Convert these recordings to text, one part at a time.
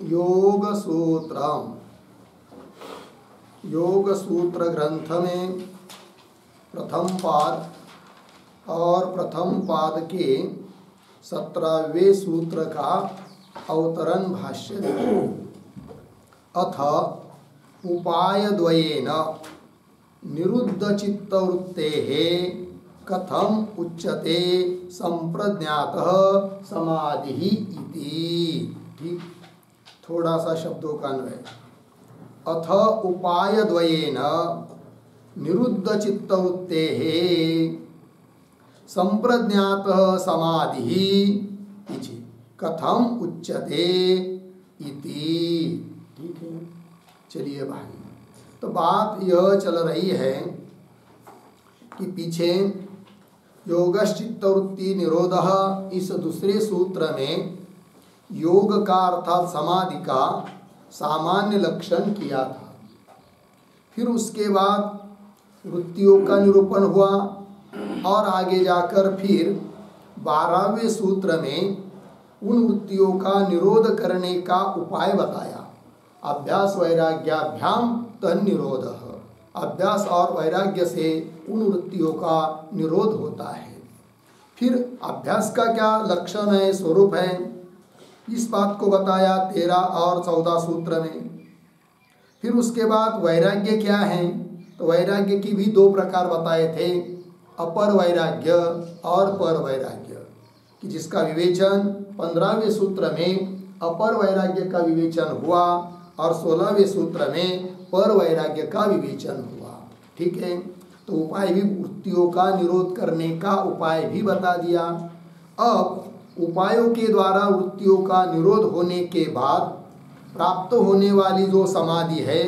योग सूत्रम, योग सूत्र ग्रंथ में प्रथम पाद और प्रथम पाद के 17वें सूत्र का अवतरण भाष्य देखो। अथ उपायद्वयेन निरुद्ध चित्तवृत्तेः कथम उच्यते संप्रज्ञातः समाधिः इति। ठीक, थोड़ा सा शब्दों का अन्वय। अथ उपायद्वयेन निरुद्ध चित्तवृत्तेः संप्रज्ञातः समाधिः इति कथम उच्यते इति। ठीक है, चलिए भाई, तो बात यह चल रही है कि पीछे योगश्चित्तवृत्ति निरोधः इस दूसरे सूत्र में योग का अर्थात समाधि का सामान्य लक्षण किया था। फिर उसके बाद वृत्तियों का निरूपण हुआ और आगे जाकर फिर 12वें सूत्र में उन वृत्तियों का निरोध करने का उपाय बताया। अभ्यास वैराग्याभ्याम तन्निरोधः, अभ्यास और वैराग्य से उन वृत्तियों का निरोध होता है। फिर अभ्यास का क्या लक्षण है, स्वरूप है, इस बात को बताया 13 और 14 सूत्र में। फिर उसके बाद वैराग्य क्या है, तो वैराग्य की भी 2 प्रकार बताए थे, अपर वैराग्य और पर वैराग्य, कि जिसका विवेचन 15वें सूत्र में अपर वैराग्य का विवेचन हुआ और 16वें सूत्र में पर वैराग्य का विवेचन हुआ। ठीक है, तो उपाय भी वृत्तियों का निरोध करने का उपाय भी बता दिया। अब उपायों के द्वारा वृत्तियों का निरोध होने के बाद प्राप्त होने वाली जो समाधि है,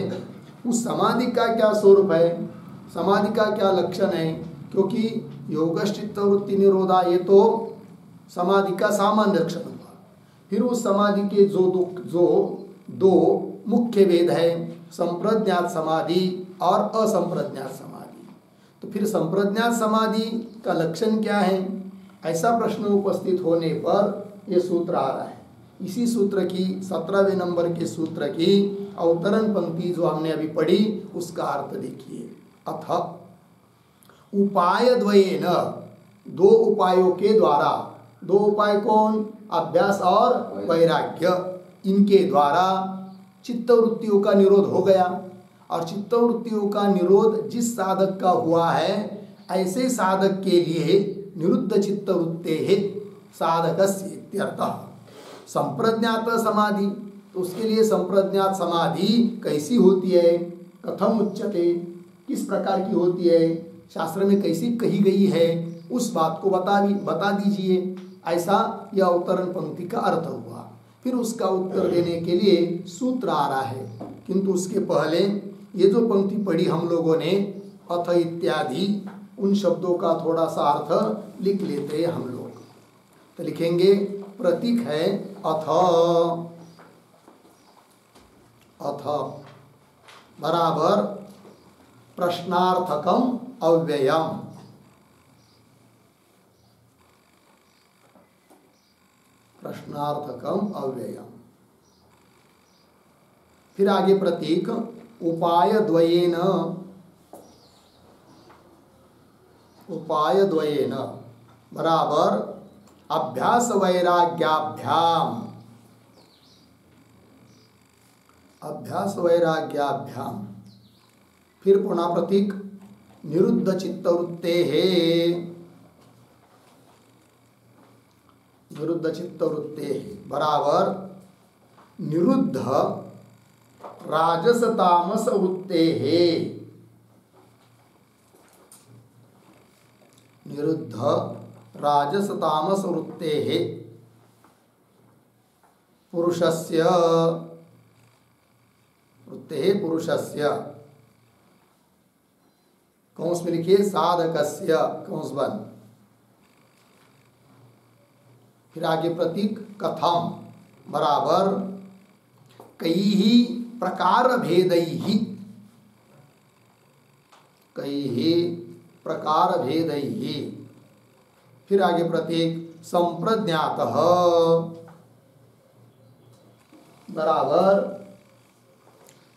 उस समाधि का क्या स्वरूप है, समाधि का क्या लक्षण है, क्योंकि योगश्चित्तवृत्ति निरोधा ये तो समाधि का सामान्य लक्षण हुआ। फिर उस समाधि के जो दो मुख्य भेद है, संप्रज्ञात समाधि और असंप्रज्ञात समाधि। तो फिर संप्रज्ञात समाधि का लक्षण क्या है, ऐसा प्रश्न उपस्थित होने पर यह सूत्र आ रहा है। इसी सूत्र की 17वें नंबर के सूत्र की अवतरण पंक्ति जो हमने अभी पढ़ी, उसका अर्थ देखिए। अथ उपायद्वयेन, 2 उपायों के द्वारा, 2 उपाय कौन, अभ्यास और वैराग्य, इनके द्वारा चित्तवृत्तियों का निरोध हो गया। और चित्तवृत्तियों का निरोध जिस साधक का हुआ है, ऐसे साधक के लिए निरुद्ध चित्तवृत्तेः साधकस्य इत्यर्थः। संप्रज्ञात समाधि, तो उसके लिए संप्रज्ञात समाधि कैसी होती है, कथम उच्यते, किस प्रकार की होती है, शास्त्र में कैसी कही गई है, उस बात को बता दीजिए। ऐसा यह अवतरण पंक्ति का अर्थ हुआ। फिर उसका उत्तर देने के लिए सूत्र आ रहा है, किंतु उसके पहले ये जो पंक्ति पढ़ी हम लोगों ने, अथ इत्यादि, उन शब्दों का थोड़ा सा अर्थ लिख लेते हैं हम लोग। तो लिखेंगे, प्रतीक है अथ, अथ बराबर प्रश्नार्थकम अव्ययम, प्रश्नार्थकम अव्ययम। फिर आगे प्रतीक उपायद्वयेन, उपायद्वयेन बराबर अभ्यास वैराग्याभ्याम, अभ्यास वैराग्याभ्याम। फिर पुनः प्रतीक निरुद्ध चित्तवृत्तेः, निरुद्ध चित्तवृत्तेः बराबर निरुद्ध राजस तामस वृत्तेः, निरुद्ध राजस तामस वृत्तेः पुरुषस्य, वृत्तेः पुरुषस्य, कौंस में लिखिए साधकस्य, कौंस बंद। फिर आगे प्रतीक कथम बराबर कई प्रकार भेदैः, कई प्रकार भेदैः। फिर आगे प्रतीक संप्रज्ञातः, बराबर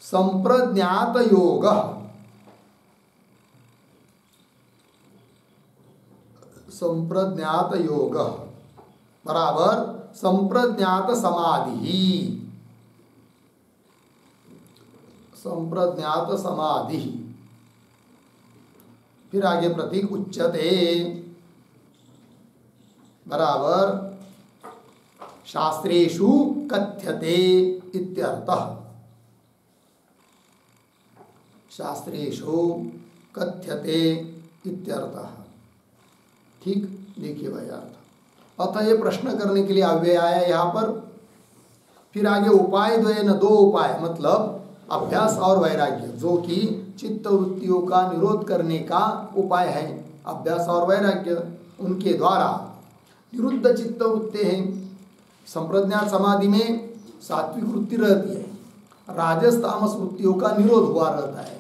संप्रज्ञात योग, संप्रज्ञात योग बराबर संप्रज्ञात समाधि, संप्रज्ञात समाधि। फिर आगे प्रतीक उच्यते बराबर शास्त्रेषु कथ्यते इत्यर्थः, शास्त्रेषु कथ्यते इत्यर्थः। ठीक, देखिए भाई अर्थ। अतः ये प्रश्न करने के लिए अव्यय आया यहाँ पर। फिर आगे उपाय द्वयन, दो उपाय मतलब अभ्यास और वैराग्य, जो कि चित्त वृत्तियों का निरोध करने का उपाय है। अभ्यास और वैराग्य, उनके द्वारा निरुद्ध चित्त वृत्ति है। संप्रज्ञात समाधि में सात्विक वृत्ति रहती है, राजस तामस वृत्तियों का निरोध हुआ रहता है।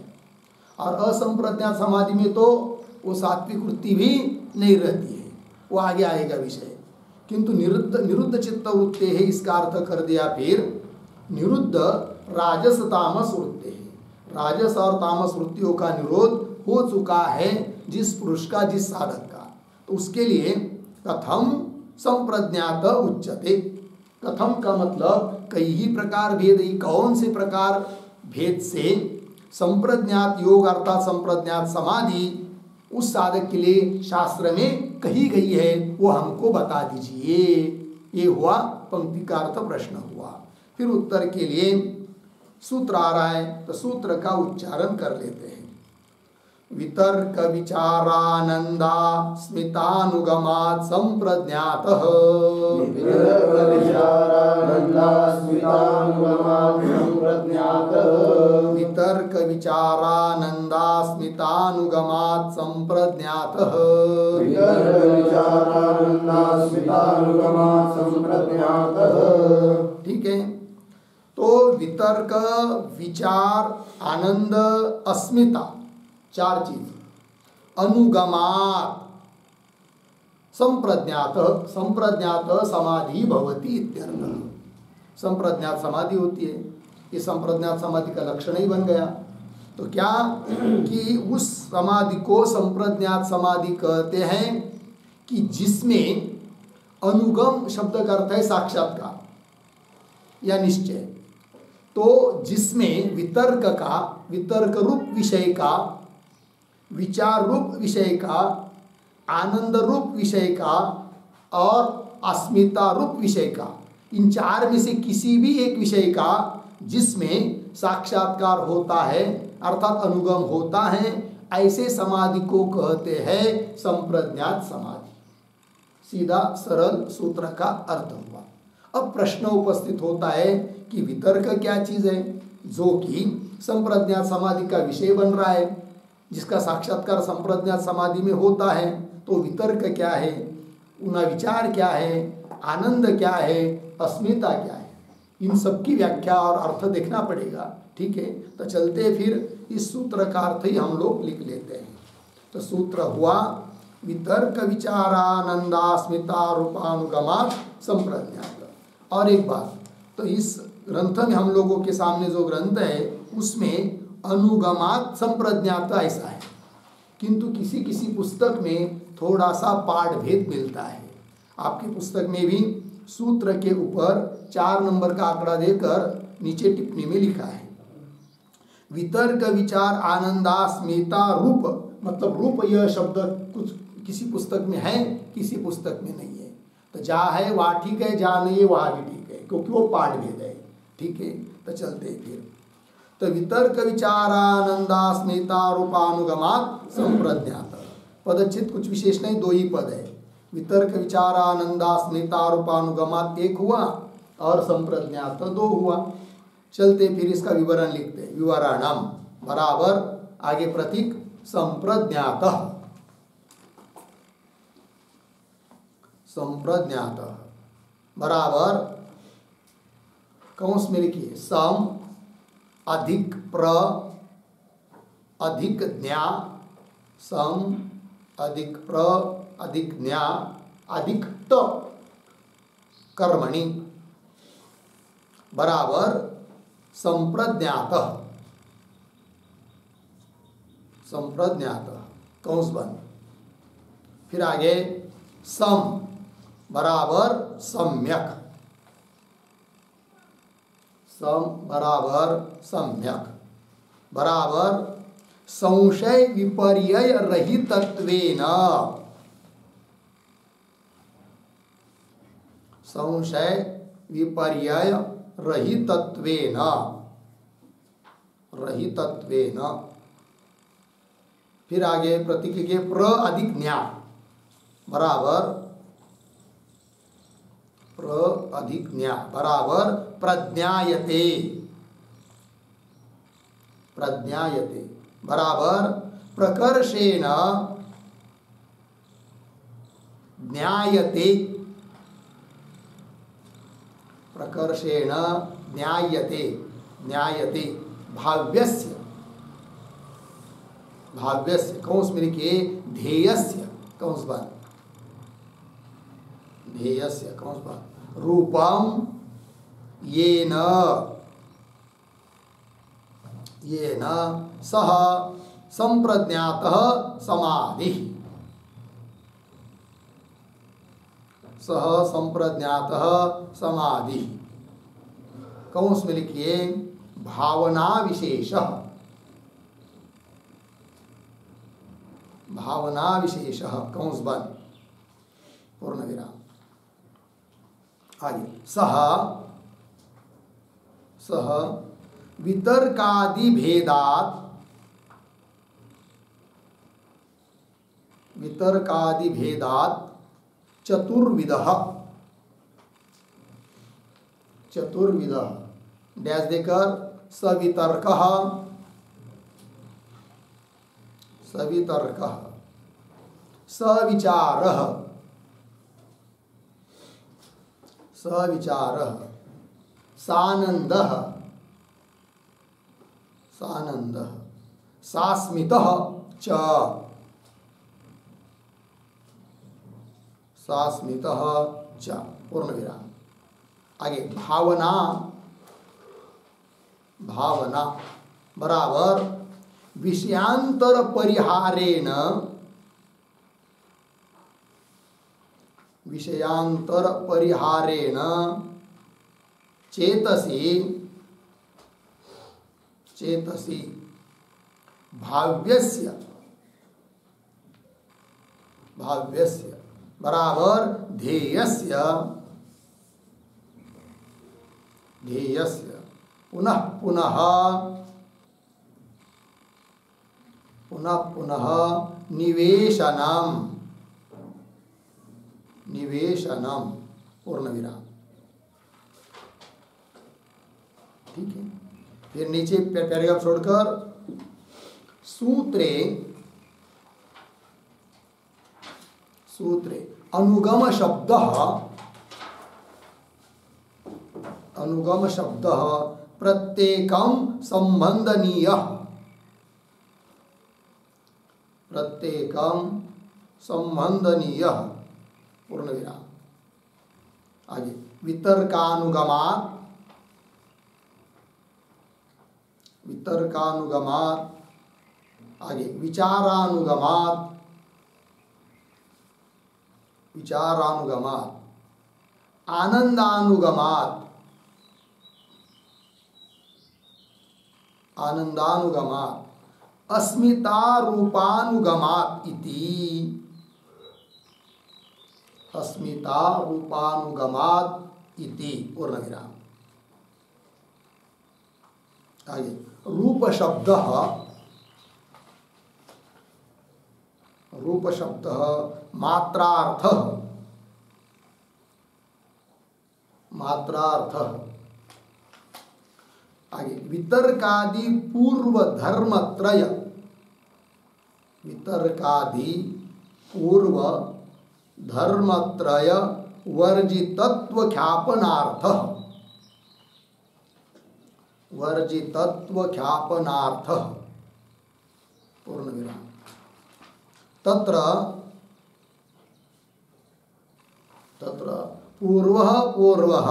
और असंप्रज्ञात समाधि में तो वो सात्विक वृत्ति भी नहीं रहती है, वो आगे आएगा विषय। किंतु निरुद्ध चित्त वृत्ति है, इसका अर्थ कर दिया फिर निरुद्ध राजस तामस वृत्ति है। राजस और तामस वृत्तियों का निरोध हो चुका है जिस पुरुष का, जिस साधक का, तो उसके लिए कथम संप्रज्ञात उच्यते। कथम का मतलब कई ही प्रकार भेद, कौन से प्रकार भेद से संप्रज्ञात योग अर्थात संप्रज्ञात समाधि उस साधक के लिए शास्त्र में कही गई है, वो हमको बता दीजिए। ये हुआ पंक्ति का अर्थ, प्रश्न हुआ। फिर उत्तर के लिए सूत्र आ रहा है, तो सूत्र का उच्चारण कर लेते हैं। वितर्क विचारानंदा स्मितानुगमात् संप्रज्ञातः, वितर्क विचारानंदा स्मितानुगमात् संप्रज्ञातः। ठीक है, तो वितर्क विचार आनंद अस्मिता, चार चीज। अनुगमात् संप्रज्ञात, संप्रज्ञात समाधि भवति इत्यर्थ। संप्रज्ञात समाधि होती है, ये संप्रज्ञात समाधि का लक्षण ही बन गया। तो क्या कि उस समाधि को संप्रज्ञात समाधि कहते हैं कि जिसमें अनुगम शब्द का अर्थ है साक्षात्कार या निश्चय। तो जिसमें वितर्क का, वितर्क रूप विषय का, विचार रूप विषय का, आनंद रूप विषय का और अस्मिता रूप विषय का, इन चार में से किसी भी एक विषय का जिसमें साक्षात्कार होता है अर्थात अनुगम होता है, ऐसे समाधि को कहते हैं संप्रज्ञात समाधि। सीधा सरल सूत्र का अर्थ हुआ। अब प्रश्न उपस्थित होता है कि वितर्क क्या चीज है, जो कि संप्रज्ञात समाधि का विषय बन रहा है, जिसका साक्षात्कार संप्रज्ञात समाधि में होता है। तो वितर्क क्या है, उनका विचार क्या है, आनंद क्या है, अस्मिता क्या है, इन सब की व्याख्या और अर्थ देखना पड़ेगा। ठीक है, तो चलते फिर इस सूत्र का अर्थ ही हम लोग लिख लेते हैं। तो सूत्र हुआ वितर्क विचारानंदास्मिता रूपानुगमात् संप्रज्ञात। और एक बात, तो इस ग्रंथ में हम लोगों के सामने जो ग्रंथ है उसमें अनुगमात् संप्रज्ञात ऐसा है, किंतु किसी किसी पुस्तक में थोड़ा सा पाठ भेद मिलता है। आपकी पुस्तक में भी सूत्र के ऊपर 4 नंबर का आंकड़ा देकर नीचे टिप्पणी में लिखा है वितर्क विचार आनंदास्मिता रूप, मतलब रूप यह शब्द कुछ किसी पुस्तक में है, किसी पुस्तक में नहीं है। तो जहाँ है वहाँ ठीक है, जहाँ नहीं है वहाँ भी ठीक है, क्योंकि वो पाठ भेद है। ठीक है, तो चलते फिर। तो वितर्क विचारानंदास्मिता रूपानुगमात् संप्रज्ञात। पदच्छेद कुछ विशेष नहीं, 2 ही पद है। वितर्क विचारानंदास्मिता रूपानुगमात् 1 हुआ और संप्रज्ञात 2 हुआ। चलते फिर इसका विवरण लिखते हैं। विवरणम बराबर आगे प्रतीक संप्रज्ञात, संप्रज्ञात बराबर कौंस में लिखिए सम अधिक प्र अधिक ज्ञा, सम अधिक प्र अधिक ज्ञा अधिक त कर्मणि बराबर संप्रज्ञातः, संप्रज्ञातः कंस बंद। फिर आगे सम बराबर सम्यक, सम बराबर सम्यक बराबर संशय विपर्यय रहितत्वेन, संशय विपर्यय रहितत्वेन, रहितत्वेन। फिर आगे प्रतीक के प्र अधिक ज्ञा बराबर प्र अधिक ज्ञा बराबर प्रज्ञायते, प्रज्ञायते बराबर प्रकर्षेण ज्ञायते, प्रकर्षेण ज्ञायते, ज्ञायते भाव्यस्य, भाव्यस्य कंस में लिखिए ध्येयस्य कंस बंद, ध्येयस्य कंस बंद रूपम येन, येन सह संप्रज्ञातः समाधि, सह संप्रज्ञातः समाधि कंस में लिखिए भावना विशेष, भावना विशेष कंस बंद पूर्ण विराम। आगे सह, सह वितर्कादि भेदात, वितर्कादि भेदात चतुर्विदः, चतुर्विदः डैश देकर सवितर्कः, सवितर्कः सविचारः, सविचारः सानन्दः, सानन्दः सास्मितः च, सास्मितः च पूर्ण विराम। आगे भावना, भावना बराबर विषयांतर परिहारेण, विषयांतर परिहारेण चेतसी, चेतसी भाव्यस्य, भाव्यस्य बराबर ध्येयस्य, ध्येयस्य पुनः पुनः, पुनः पुनः निवेशनम, निवेशनम पूर्ण विराम। ठीक है, फिर नीचे पैराग्राफ छोड़कर सूत्रे, सूत्रे अनुगम शब्द, अनुगम शब्द प्रत्येकम संबंधनीय, प्रत्येकम संबंधनीय पूर्ण विराम। आगे वितर्कानुगमात, वितर्कानुगमात आगे विचारानुगमात, विचारानुगमात आनंदानुगमात, आनंदानुगमात अस्मिता रूपानुगमात इति, अस्मिता रूपानुगमात इति पूर्ण विराम। आगे रूप शब्द, रूप शब्द मात्रार्थ, मात्रार्थ आगे वितर्कादि पूर्व धर्मत्रय, वितर्कादि पूर्व धर्मत्रय वर्जितत्व ख्यापनार्थ, वर्जितत्व ख्यापनार्थ पूर्ण विराम। तत्र, तत्र पूर्वः पूर्वः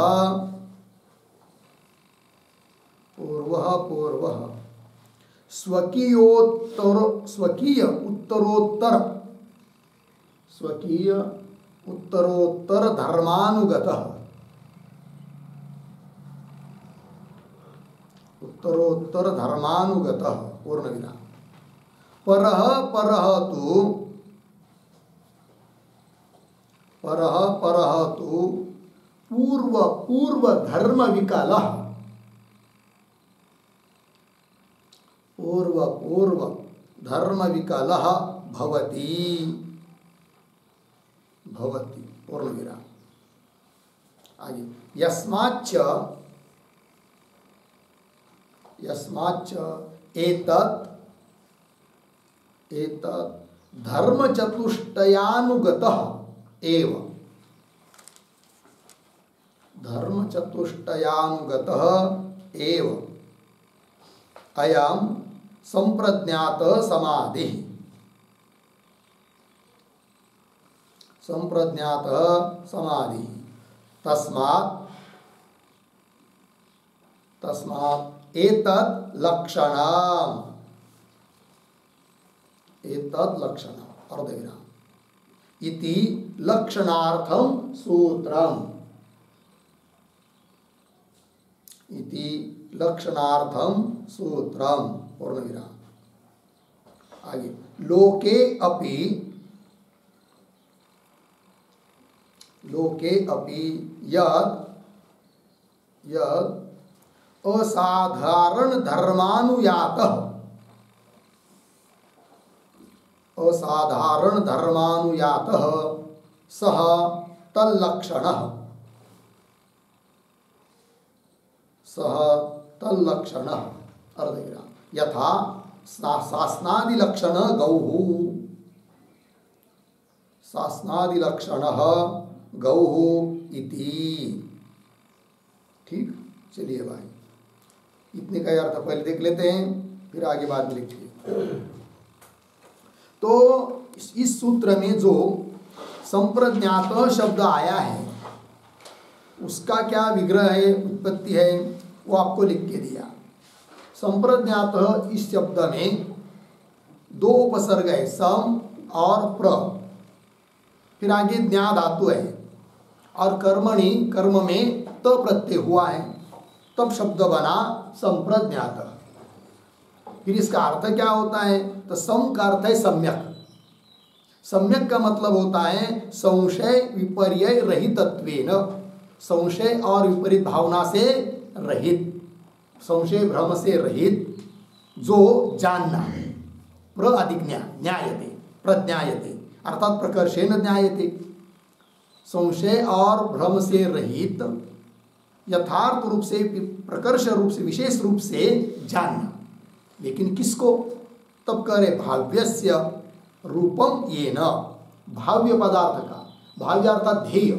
पूर्वः स्वकीय उत्तरोत्तर धर्मानुगतः पूर्ण विराम परः तु पूर्व धर्म विकलः पूर्व धर्म विकलः भवति पूर्ण विराम आगे यस्माच्च एतत् धर्मचतुष्टयानुगतः एव अयं संप्रज्ञात समाधि तस्मात् एतत् लक्षणम् अर्धविराम इति लक्षणार्थं सूत्रम् पूर्ण विराम आगे लोके अपि यद असाधारण धर्मानुयातः सः तल्लक्षणः अर्धविराम यथा शासनादिलक्षण गौः इति। ठीक, चलिए भाई इतने का अर्थ पहले देख लेते हैं, फिर आगे बाद में लिखिए। तो इस सूत्र में जो संप्रज्ञात शब्द आया है उसका क्या विग्रह है, उत्पत्ति है, वो आपको लिख के दिया। संप्रज्ञात इस शब्द में दो उपसर्ग है, सम और प्र, फिर आगे ज्ञा धातु है और कर्मणि कर्म में त प्रत्यय हुआ है, तब शब्द बना संप्रज्ञात। फिर इसका अर्थ क्या होता है, तो सम का अर्थ है सम्यक। सम्यक का मतलब होता है संशय विपर्य रहितत्वेन, संशय और विपरीत भावना से रहित, संशय भ्रम से रहित, जो जानना है। प्र अधिक न्यायते प्रज्ञायते अर्थात प्रकर्षेण ज्ञायते, संशय और भ्रम से रहित यथार्थ रूप से, प्रकर्ष रूप से, विशेष रूप से जानना। लेकिन किसको, तब करे भाव्यस्य रूपम येन, भाव्य पदार्थ का, भाव्य अर्थात ध्येय,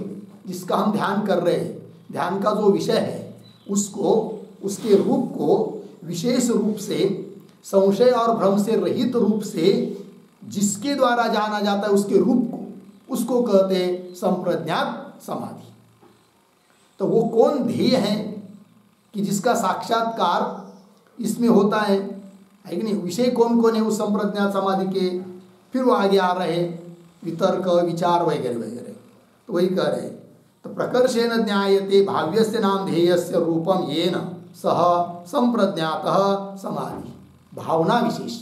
जिसका हम ध्यान कर रहे हैं, ध्यान का जो विषय है उसको, उसके रूप को विशेष रूप से, संशय और भ्रम से रहित रूप से जिसके द्वारा जाना जाता है उसके रूप को, उसको कहते हैं संप्रज्ञात समाधि। तो वो कौन ध्येय है कि जिसका साक्षात्कार इसमें होता है कि नहीं। विषय कौन कौन है उस संप्रज्ञात समाधि के, फिर वो आगे आ रहे वितर्क विचार वगैरह वगैरह। तो वही कह रहे, तो प्रकर्षेण ज्ञायते भाव्यस्य नाम ध्येयस्य रूपम येन सह संप्रज्ञातः समाधि। भावना विशेष,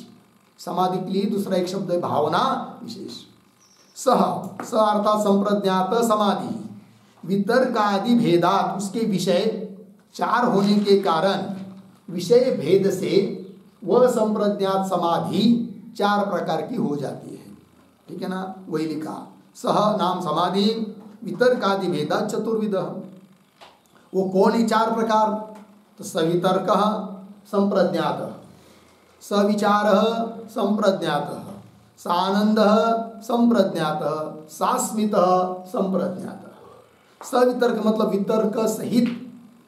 समाधि के लिए दूसरा एक शब्द है भावना विशेष। सह स अर्थात संप्रज्ञात समाधि, वितर्क आदि भेदात, उसके विषय चार होने के कारण विषय भेद से वह संप्रज्ञात समाधि चार प्रकार की हो जाती है। ठीक है ना, वही लिखा सह नाम समाधि वितर्क आदि भेदा चतुर्विध। वो कौन ही चार प्रकार, तो सवितर्क संप्रज्ञात, सविचार संप्रज्ञात, सानंद संप्रज्ञात, सास्मित संप्रज्ञात। सवितर्क मतलब वितर्क सहित,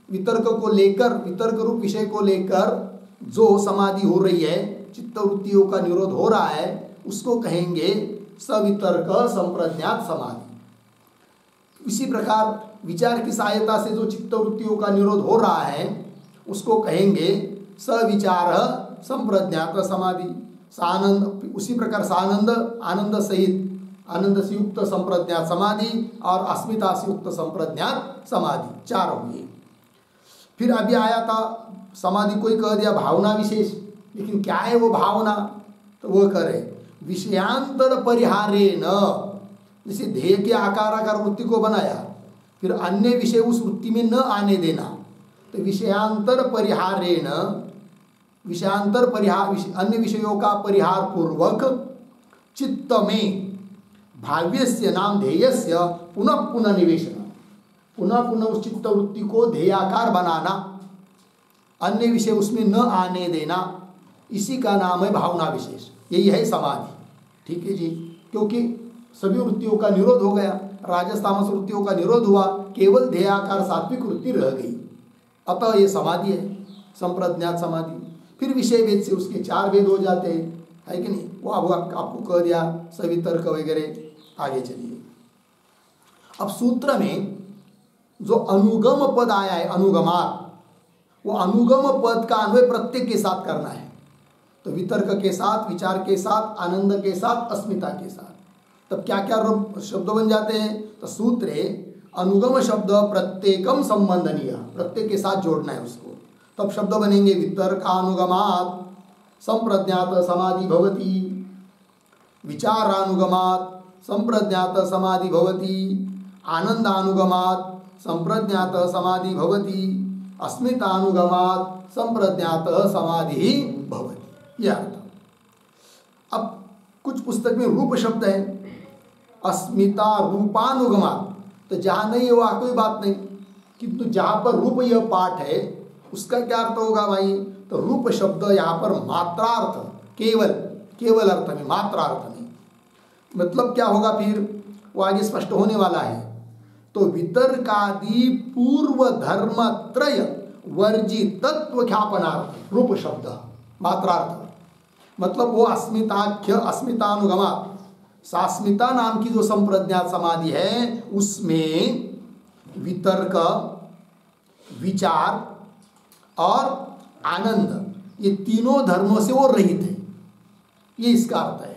वितर्क को लेकर, वितर्क रूप विषय को लेकर जो समाधि हो रही है, चित्तवृत्तियों का निरोध हो रहा है, उसको कहेंगे सवितर्क संप्रज्ञात समाधि। इसी प्रकार विचार की सहायता से जो चित्तवृत्तियों का निरोध हो रहा है उसको कहेंगे सविचार संप्रज्ञात समाधि, सानंद उसी प्रकार सानंद आनंद सहित आनंद से युक्त संप्रज्ञात समाधि और अस्मिता से युक्त संप्रज्ञात समाधि, चार हुए। फिर अभी आया था समाधि कोई कह दिया भावना विशेष, लेकिन क्या है वो भावना, तो वो करे विषयांतर परिहारेण, जैसे ध्येय के आकार वृत्ति को बनाया, फिर अन्य विषय उस वृत्ति में न आने देना, तो विषयांतर परिहारेण, विषयांतर परिहार अन्य विषयों का परिहार पूर्वक चित्त में भाव्यस्य नाम ध्येयस्य पुनः पुनः निवेशन, पुनः पुनः उस चित्त वृत्ति को ध्येयाकार बनाना, अन्य विषय उसमें न आने देना, इसी का नाम है भावना विशेष। यही है समाधि। ठीक है जी, क्योंकि सभी वृत्तियों का निरोध हो गया, राजस तामस वृत्तियों का निरोध हुआ, केवल ध्येयाकार सात्विक वृत्ति रह गई, अतः ये समाधि है, संप्रज्ञात समाधि। फिर विषय भेद से उसके चार भेद हो जाते हैं, है कि नहीं, वो अब आपको कह दिया सवितर्क वगैरह। आगे चलिए, अब सूत्र में जो अनुगम पद आया है अनुगमात, वो अनुगम पद का अन्वय प्रत्येक के साथ करना है, तो वितर्क के साथ, विचार के साथ, आनंद के साथ, अस्मिता के साथ, तब क्या क्या शब्द बन जाते हैं, तो सूत्रे अनुगम शब्द प्रत्येकम संबंधनीय, प्रत्येक के साथ जोड़ना है उसको, तब शब्द बनेंगे वितर्कानुगमात संप्रज्ञात समाधि भवति, विचारानुगमात संप्रज्ञात समाधि भवति, आनंदानुगमात संप्रज्ञात समाधि भवति, अस्मितानुगमात संप्रज्ञात समाधि भवति, यह अर्थ। अब कुछ पुस्तक में रूप शब्द है, अस्मिता रूपानुगमात, तो जहाँ नहीं है वहाँ कोई बात नहीं, किंतु जहाँ पर रूप यह पाठ है उसका क्या अर्थ होगा भाई, तो रूप शब्द यहाँ पर मात्रार्थ, केवल केवल अर्थ में, मात्रार्थ में, मतलब क्या होगा फिर वो आगे स्पष्ट होने वाला है। तो वितर्कादि पूर्व धर्म त्रय वर्जित तत्व ख्यापनार्थ रूप शब्द मात्रार्थ, मतलब वो अस्मिताख्य अस्मितानुगमा सास्मिता नाम की जो संप्रज्ञात समाधि है उसमें वितर्क, विचार और आनंद, ये तीनों धर्मों से वो रहित है, ये इसका अर्थ है।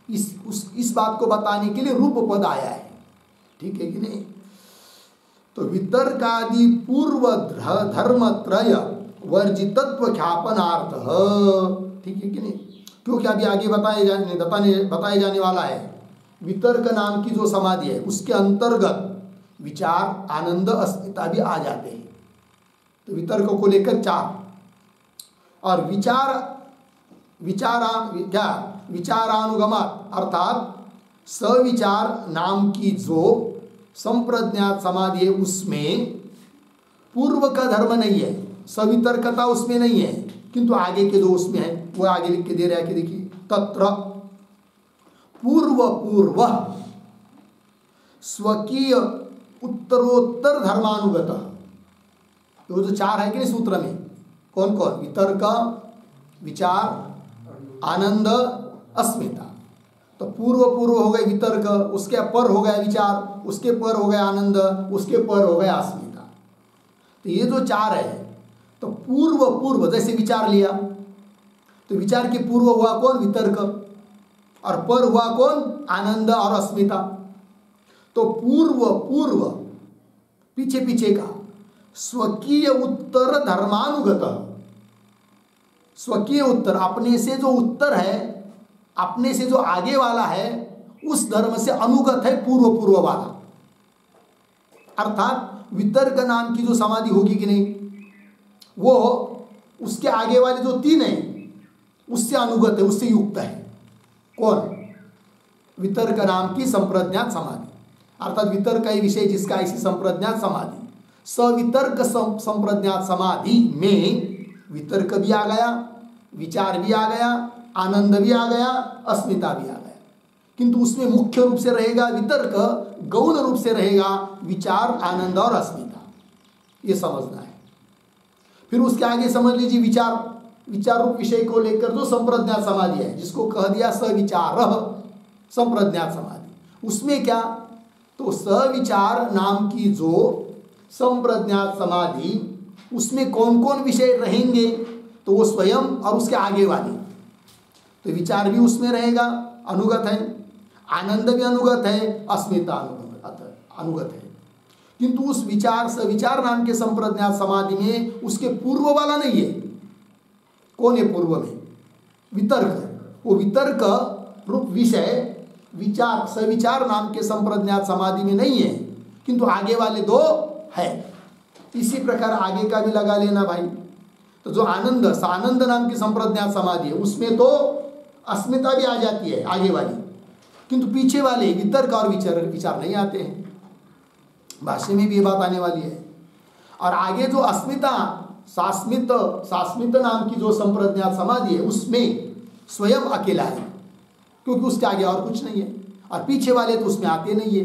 इस बात को बताने के लिए रूप पद आया है, ठीक है कि नहीं। तो वितर्कादि पूर्व धर्म त्रय वर्जितत्व ख्यापनार्थ, ठीक है कि नहीं, क्योंकि अभी आगे बताए जाने वाला है। वितर्क नाम की जो समाधि है उसके अंतर्गत विचार, आनंद, अस्मिता भी आ जाते हैं, तो वितर्क को लेकर चार, और विचारानुगमात अर्थात सविचार नाम की जो संप्रज्ञात समाधि है उसमें पूर्व का धर्म नहीं है, सवितर्कता उसमें नहीं है, किंतु आगे के जो उसमें है वो आगे लिख के दे रहा है कि देखिए, तत्र पूर्व स्वकीय उत्तरोत्तर धर्मानुगत, वो जो चार है कि नहीं सूत्र में, कौन कौन, वितर्क, विचार, आनंद, अस्मिता। तो पूर्व हो गए वितर्क, उसके पर हो गया विचार, उसके पर हो गया आनंद, उसके पर हो गया अस्मिता। तो ये जो चार है, तो पूर्व जैसे विचार लिया तो विचार के पूर्व हुआ कौन, वितर्क, और पर हुआ कौन, आनंद और अस्मिता। तो पूर्व पीछे का स्वकीय उत्तर धर्मानुगत, स्वकीय उत्तर अपने से जो उत्तर है, अपने से जो आगे वाला है उस धर्म से अनुगत है पूर्व वाला, अर्थात वितर्क नाम की जो समाधि होगी कि नहीं, वो उसके आगे वाले जो तीन है उससे अनुगत है, उससे युक्त है। कौन, वितर्क नाम की संप्रज्ञात समाधि, अर्थात वितर्क का ही विषय जिसका ऐसी संप्रज्ञात समाधि, सवितर्क संप्रज्ञात समाधि में वितर्क भी आ गया, विचार भी आ गया, आनंद भी आ गया, अस्मिता भी आ गया, किंतु उसमें मुख्य रूप से रहेगा वितर्क, गौण रूप से रहेगा विचार, आनंद और अस्मिता, ये समझना है। फिर उसके आगे समझ लीजिए विचार रूप विषय को लेकर जो संप्रज्ञात समाधि है, जिसको कह दिया सविचार संप्रज्ञात समाधि, उसमें क्या, तो सविचार नाम की जो संप्रज्ञात समाधि उसमें कौन कौन विषय रहेंगे, तो वो स्वयं और उसके आगे वाले, तो विचार भी उसमें रहेगा, अनुगत है, आनंद भी अनुगत है, अस्मिता अनुगत है। किंतु उस विचार सविचार नाम के संप्रज्ञात समाधि में उसके पूर्व वाला नहीं है। कौन है पूर्व में? वितर्क। वो वितर्क रूप विषय विचार सविचार नाम के संप्रज्ञात समाधि में नहीं है, किंतु आगे वाले दो है। इसी प्रकार आगे का भी लगा लेना भाई। तो जो आनंद सानंद नाम की संप्रज्ञात समाधि है उसमें तो अस्मिता भी आ जाती है आगे वाली, किंतु पीछे वाले वितर्क और विचार नहीं आते हैं। भाष्य में भी ये बात आने वाली है। और आगे जो अस्मिता सास्मित नाम की जो संप्रज्ञात समाधि है उसमें स्वयं अकेला है, क्योंकि उसके आगे और कुछ नहीं है, और पीछे वाले तो उसमें आते नहीं है।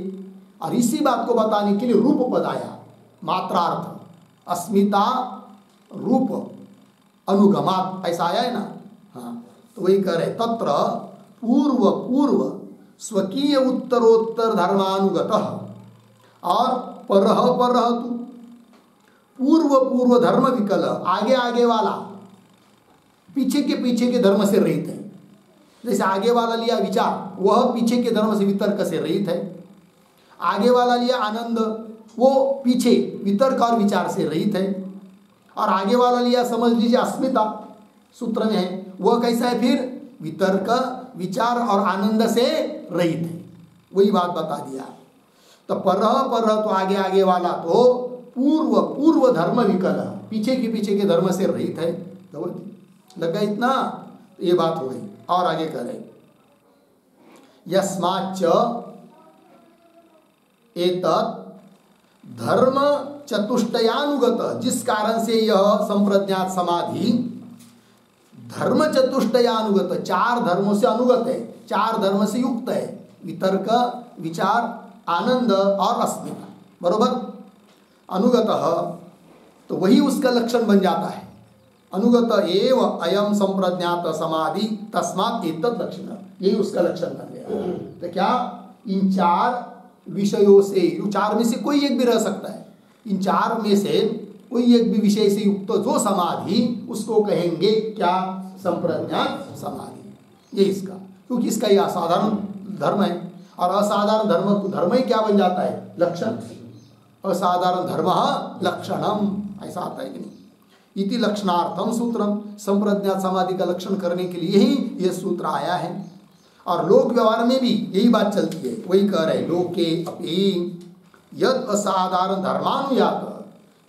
और इसी बात को बताने के लिए रूप पद आया, मात्रार्थ, अस्मिता रूप अनुगमात, ऐसा आया है ना। हाँ, तो वही कह रहे तत्र पूर्व स्वकीय उत्तरोत्तर धर्मानुगत और परह तु पूर्व धर्म विकल, आगे वाला पीछे के धर्म से रहित है। जैसे आगे वाला लिया विचार, वह पीछे के धर्म से वितर्क से रहित है। आगे वाला लिया आनंद, वो पीछे वितर्क और विचार से रहित है। और आगे वाला लिया समझ लीजिए अस्मिता, सूत्र में है, वह कैसा है फिर? वितर्क विचार और आनंद से रहित है। वही बात बता दिया। तो परह तो आगे वाला तो पूर्व धर्म विकल, पीछे के धर्म से रहित है। लगा इतना? ये बात हो गई। और आगे करें, यस्माच्च एतत् धर्म चतुष्टयानुगत, जिस कारण से यह संप्रज्ञात समाधि धर्म चतुष्टयानुगत, चार धर्मों से अनुगत है, चार धर्म से युक्त है। वितर्क विचार आनंद और अस्मिता, बरोबर। अनुगत तो वही उसका लक्षण बन जाता है। अनुगत एव अयम संप्रज्ञात समाधि तस्मात् एतत् लक्षण, यही उसका लक्षण बन गया। तो क्या इन चार विषयों से, चार में से कोई एक भी रह सकता है, इन चार में से कोई एक भी विषय से युक्त जो समाधि, उसको कहेंगे क्या? संप्रज्ञात समाधि। ये इसका, क्योंकि इसका यह असाधारण धर्म है। और असाधारण धर्म ही क्या बन जाता है? लक्षण। असाधारण धर्म लक्षणम, ऐसा आता है कि नहीं? इति लक्षणार्थम सूत्रम, संप्रज्ञात समाधि का लक्षण करने के लिए ही यह सूत्र आया है। और लोक व्यवहार में भी यही बात चलती है। वही कह रहे, लोके अपि यद असाधारण धर्मानुयात,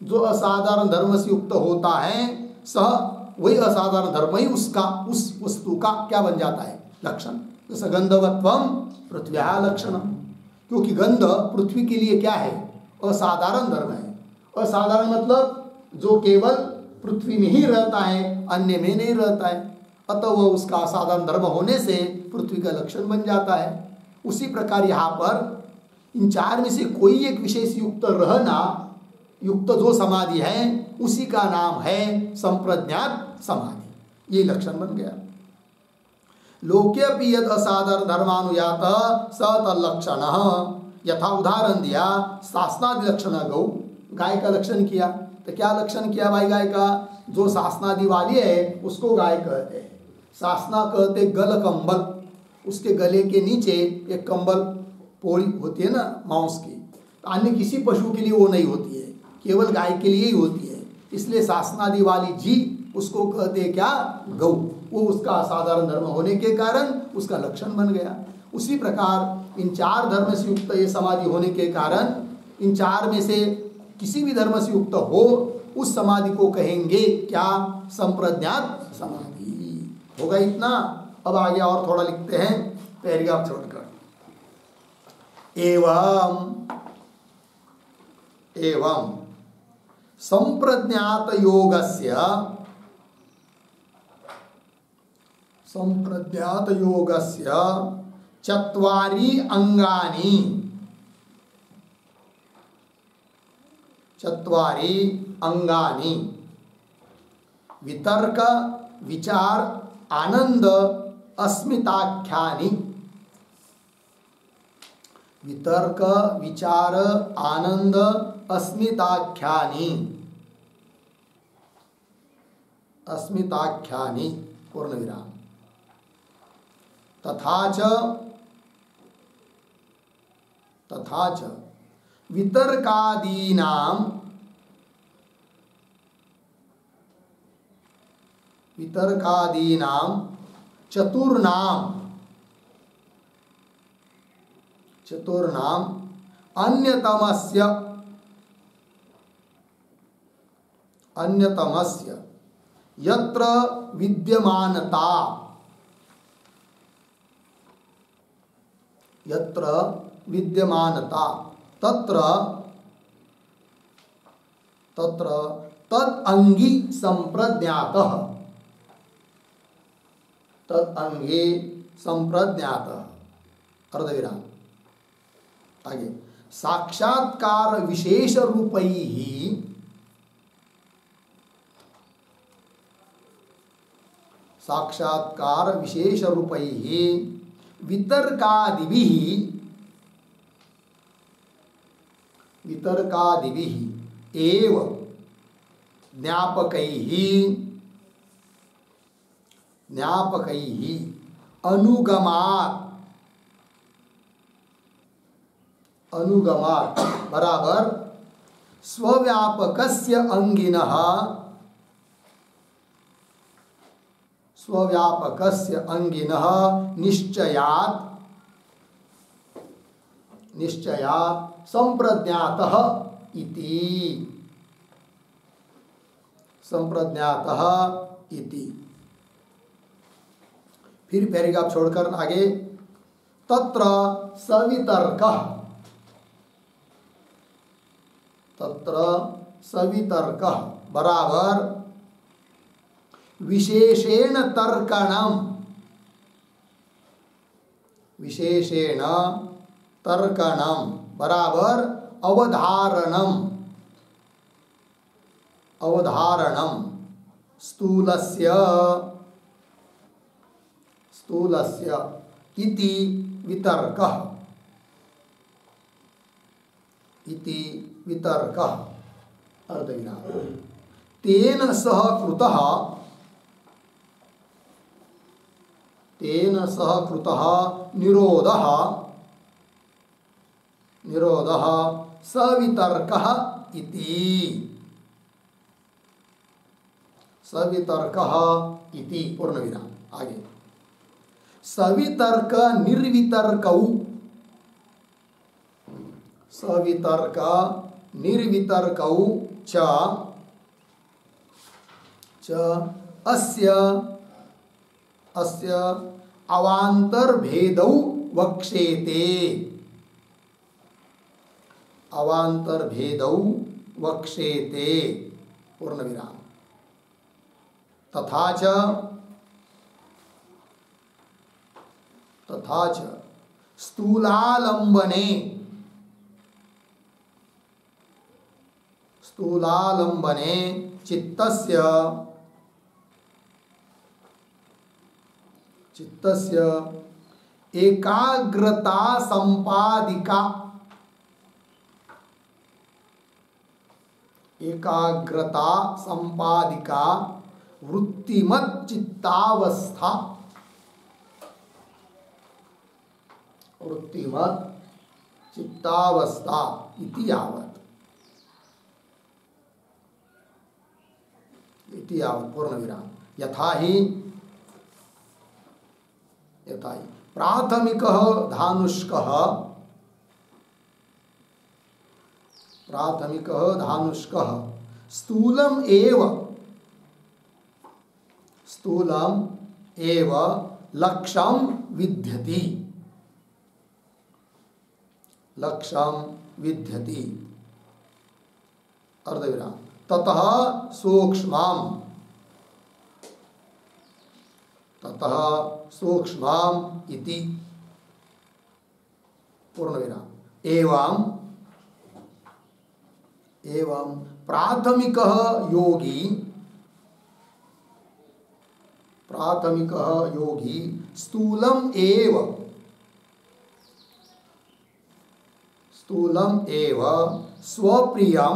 जो असाधारण धर्म से युक्त होता है, सह वही असाधारण धर्म ही उसका, उस वस्तु का क्या बन जाता है? लक्षण। जैसे गंधवत्वम पृथ्व्या लक्षणम, क्योंकि गंध पृथ्वी के लिए क्या है? असाधारण धर्म है। असाधारण मतलब जो केवल पृथ्वी में ही रहता है, अन्य में नहीं रहता है, अतः वह उसका असाधारण धर्म होने से पृथ्वी का लक्षण बन जाता है। उसी प्रकार यहाँ पर इन चार में से कोई एक विशेष युक्त रहना, युक्त जो समाधि है, उसी का नाम है संप्रज्ञात समाधि। ये लक्षण बन गया। लोके अपि यद असाधारण धर्मानुयात स तल्लक्षण, यथा उदाहरण दिया शासनादि लक्षण गौ, गाय का लक्षण किया। तो क्या लक्षण किया भाई गाय का? जो शासनादि वाली है उसको गाय कहते हैं। शासना कहते गल कंबल, उसके गले के नीचे एक कंबल पोड़ी होती है ना मांस की, अन्य किसी पशु के लिए वो नहीं होती है, केवल गाय के लिए ही होती है। इसलिए शासनादि वाली जी उसको कहते हैं क्या? गौ। वो उसका असाधारण धर्म होने के कारण उसका लक्षण बन गया। उसी प्रकार इन चार धर्म से युक्त ये समाधि होने के कारण, इन चार में से किसी भी धर्म से युक्त हो, उस समाधि को कहेंगे क्या? संप्रज्ञात समाधि। होगा इतना? अब आगे और थोड़ा लिखते हैं पैराग्राफ छोड़कर। एवं संप्रज्ञात योगस्य चत्वारि अंगानि वितर्क विचार आनंद अस्मिताख्यानि। वितर्क विचार आनंद अस्मिताख्यानि। अस्मिताख्यानि पूर्णविराम। तथा च वितर्कादीनां चतुर्णाम अन्यतमस्य यत्र विद्यमानता तत्र तद अंगी संप्रज्ञातः अर्धविराम। आगे साक्षात्कार विशेष रूपैः वितर्कादिभिः एव ज्ञापकैः अनुगमात् बराबर स्वव्यापकस्य अंगिनः निश्चयात् संप्रज्ञातः इति। फिर पैराग्राफ छोड़कर आगे तत्र सवितर्कः बराबर विशेषेण तर्कणम बराबर अवधारणम स्थूलस्य इति वितर्कः अर्धविराम। तेन सह कृतः निरोधः सवितर्कः इति पूर्णविराम। आगे सवितर्क निर्वितर्कौ च अस्य अवान्तर्भेदौ वक्ष्येते पूर्णविराम। तथा च स्थूलालंबने चित्तस्य एकाग्रता संपादिका वृत्तिमत् चित्तावस्था इति यावत् पूर्णविराम। यथा ही प्राथमिकः धानुष्कः स्थूलम एव लक्ष्यं विद्यति अर्धविराम। ततः सूक्ष्मम् इति पूर्णविराम। एवं प्राथमिकः योगी स्थूलम एव स्वप्रियं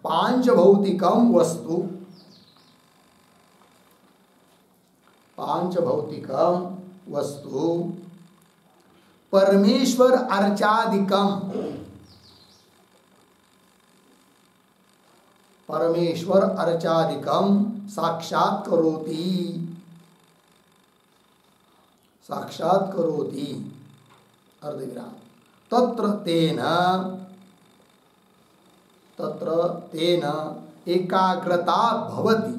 पांचभौतिकम वस्तु, पांचभौतिकम वस्तु परमेश्वर अर्चादिकम, परमेश्वर अर्चादिकम साक्षात करोति, साक्षात करोति अर्धविराम। तत्र तेन, तत्र तेन एकाग्रता भवति,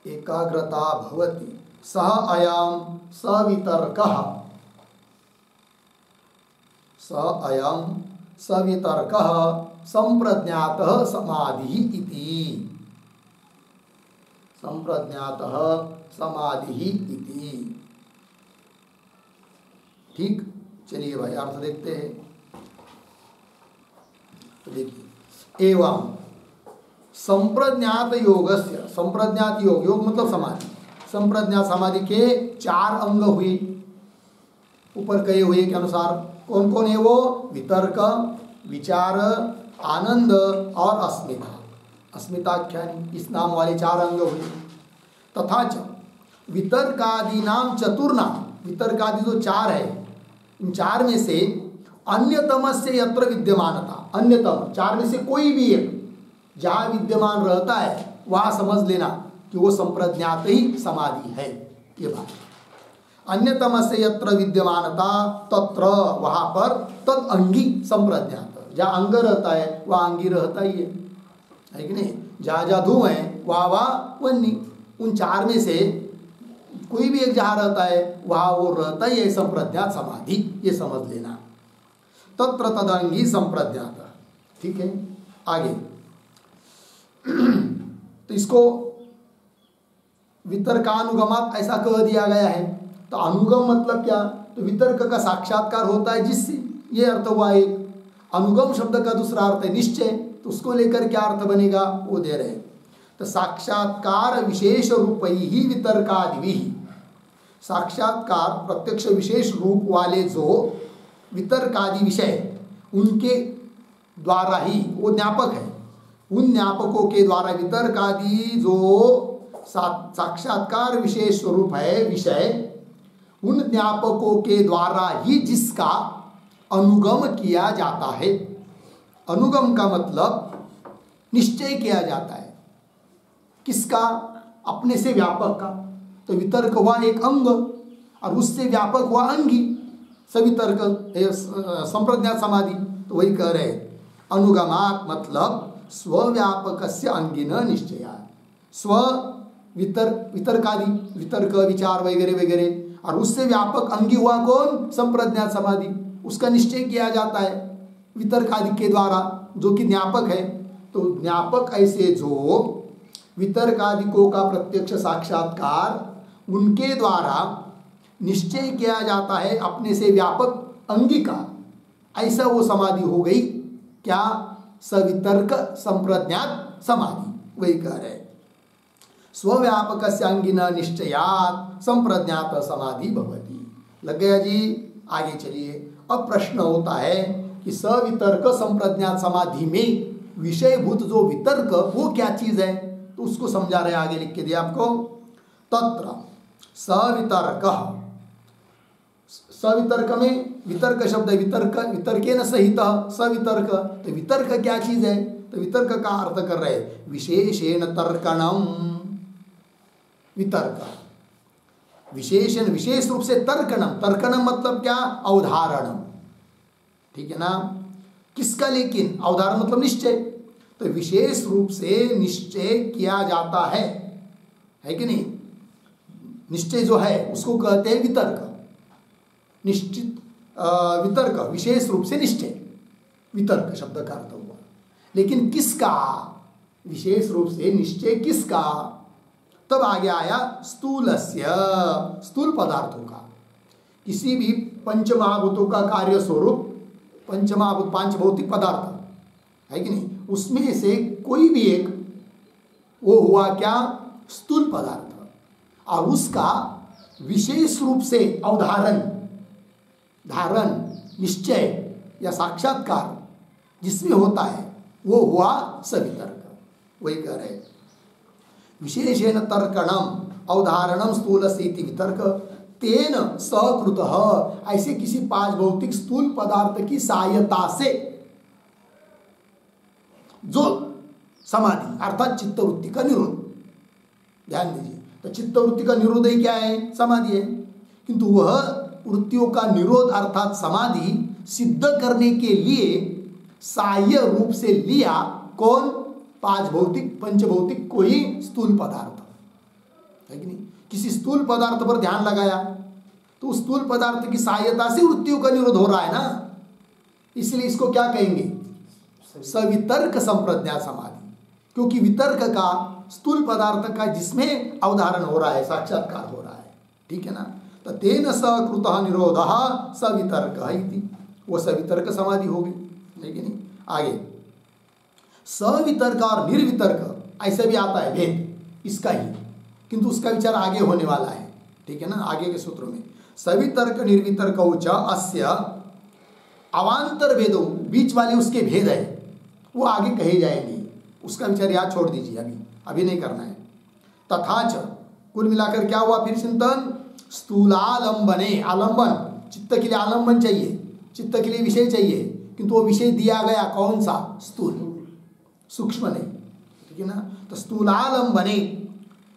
एकाग्रता भवति। सः अयं सवितर्कः, सः अयं सवितर्कः संप्रज्ञातः समाधिः इति, संप्रज्ञातः समाधिः इति। ठीक, चलिए भाई अर्थ देखते हैं। तो देखिए, एवं संप्रज्ञात योगस्य, संप्रज्ञात योग, योग मतलब समाधि, संप्रज्ञात समाधि के 4 अंग हुए ऊपर कहे हुए के अनुसार। कौन कौन है वो? वितर्क, विचार, आनंद और अस्मिता, अस्मिताख्यानी, इस नाम वाले 4 अंग हुए। तथा च वितर्कादि नाम चतुर्नाम, वितर्कादि जो 4 है, इन 4 में से अन्यतमस्य यत्र विद्यमानता, अन्यतम 4 में से कोई भी एक जहाँ विद्यमान रहता है वहाँ समझ लेना कि वो संप्रज्ञात ही समाधि है, ये बात। अन्यतमस्य यत्र विद्यमानता तत्र, वहाँ पर तद अंगी संप्रज्ञात, जहाँ अंग रहता है वहाँ अंगी रहता ही है कि नहीं? जहाँ जहाँ धूम है वहाँ वहाँ वन्नी, उन 4 में से कोई भी एक जहाँ रहता है वहाँ वो रहता ही है संप्रज्ञात समाधि, ये समझ लेना। तत्र तदंगी संप्रज्ञात, ठीक है। आगे तो इसको वितर्कानुगमात ऐसा कह दिया गया है। तो अनुगम मतलब क्या? तो वितर्क का साक्षात्कार होता है जिससे, ये अर्थ हुआ एक। अनुगम शब्द का दूसरा अर्थ है निश्चय, तो उसको लेकर क्या अर्थ बनेगा वो दे रहे। तो साक्षात्कार विशेष रूप ही वितर्कादि, साक्षात्कार प्रत्यक्ष विशेष रूप वाले जो वितर्कादि विषय, उनके द्वारा ही, वो ज्ञापक है, उन ज्ञापकों के द्वारा वितर्कादि जो साक्षात्कार विशेष स्वरूप है विषय, उन ज्ञापकों के द्वारा ही जिसका अनुगम किया जाता है। अनुगम का मतलब निश्चय किया जाता है, किसका? अपने से व्यापक का। तो वितर्क हुआ एक अंग और उससे व्यापक हुआ अंगी, सवितर्क संप्रज्ञात समाधि। तो वही कह रहे अनुगमात मतलब स्वव्यापकस्य अंगिन निश्चया, स्व वितर्कादि, वितर्क विचार वगैरह वगैरह, और उससे व्यापक अंगी हुआ कौन? संप्रज्ञात समाधि। उसका निश्चय किया जाता है वितर्कादि के द्वारा, जो कि ज्ञापक है। तो ज्ञापक ऐसे जो वितर्कादिकों का प्रत्यक्ष साक्षात्कार उनके द्वारा निश्चय किया जाता है अपने से व्यापक अंगी का, ऐसा वो समाधि हो गई क्या? सवितर्क संप्रज्ञात समाधि। वही कह रहे स्वव्यापक अंगिना निश्चयात संप्रज्ञात समाधि भवति। लग गया जी? आगे चलिए। अब प्रश्न होता है कि सवितर्क संप्रज्ञात समाधि में विषयभूत जो वितर्क, वो क्या चीज है? तो उसको समझा रहे, आगे लिख के दिया आपको। तत्र सवितर्क, सवितर्क में वितर्क शब्द, वितर्क वितर्केन सहित सवितर्क। तो वितर्क क्या चीज है? तो वितर्क का अर्थ कर रहे विशेषेण तर्कणम, वितर्क विशेषण, विशेष रूप से तर्कणम, तर्कणम मतलब क्या? अवधारणम, ठीक है ना? किसका? लेकिन अवधारण मतलब निश्चय। तो विशेष रूप से निश्चय किया जाता है कि नहीं? निश्चय जो है उसको कहते हैं वितर्क। निश्चित वितर्क, विशेष रूप से निश्चय, वितर्क शब्द का अर्थ हुआ। लेकिन किसका? विशेष रूप से निश्चय किसका? तब आगे आया स्थूलस्य, स्थूल पदार्थों का। किसी भी पंचमहाभूतों का कार्य स्वरूप, पंचमहाभूत पांच भौतिक पदार्थ है कि नहीं, उसमें से कोई भी एक वो हुआ क्या? स्थूल पदार्थ। और उसका विशेष रूप से अवधारण, धारण, निश्चय या साक्षात्कार जिसमें होता है वो हुआ सवितर्क। वही कह रहे विशेषेण तर्कणम अवधारणम स्थूल स्थिति वितर्क तेन सकृत, ऐसे किसी पांच भौतिक स्थूल पदार्थ की सहायता से जो समाधि अर्थात चित्तवृत्ति का निरोध, ध्यान दीजिए, तो चित्तवृत्ति का निरोध ही क्या है? समाधि है। किंतु वह वृत्तियों का निरोध अर्थात समाधि सिद्ध करने के लिए सहाय्य रूप से लिया कौन? पांच भौतिक पंचभौतिक कोई स्थूल पदार्थ है कि नहीं? किसी स्थूल पदार्थ पर ध्यान लगाया तो उस स्थूल पदार्थ की सहायता से वृत्तियों का निरोध हो रहा है ना, इसलिए इसको क्या कहेंगे? सवितर्क संप्रज्ञा समाधि, क्योंकि वितर्क का स्थूल पदार्थ का जिसमें अवधारण हो रहा है, साक्षात्कार हो रहा है, ठीक है ना। तो तेन सकृत निरोध सवितर्क है, वो सवितर्क समाधि हो गई, लेकिन नहीं। आगे सवितर्क और निर्वितर्क ऐसे भी आता है भेद इसका ही, किंतु उसका विचार आगे होने वाला है, ठीक है ना, आगे के सूत्रों में। सवितर्क निर्वितर्क च अस्य अवांतर भेदो, बीच वाले उसके भेद है, वो आगे कहे जाएंगे, उसका विचार याद छोड़ दीजिए, अभी नहीं करना है। तथा च कुल मिलाकर क्या हुआ फिर चिंतन? स्थूलालंबने, आलंबन, चित्त के लिए आलंबन चाहिए, चित्त के लिए विषय चाहिए, किंतु वो विषय दिया गया कौन सा? स्थूल, सूक्ष्म नहीं, ठीक है ना। तो स्थूलालंबने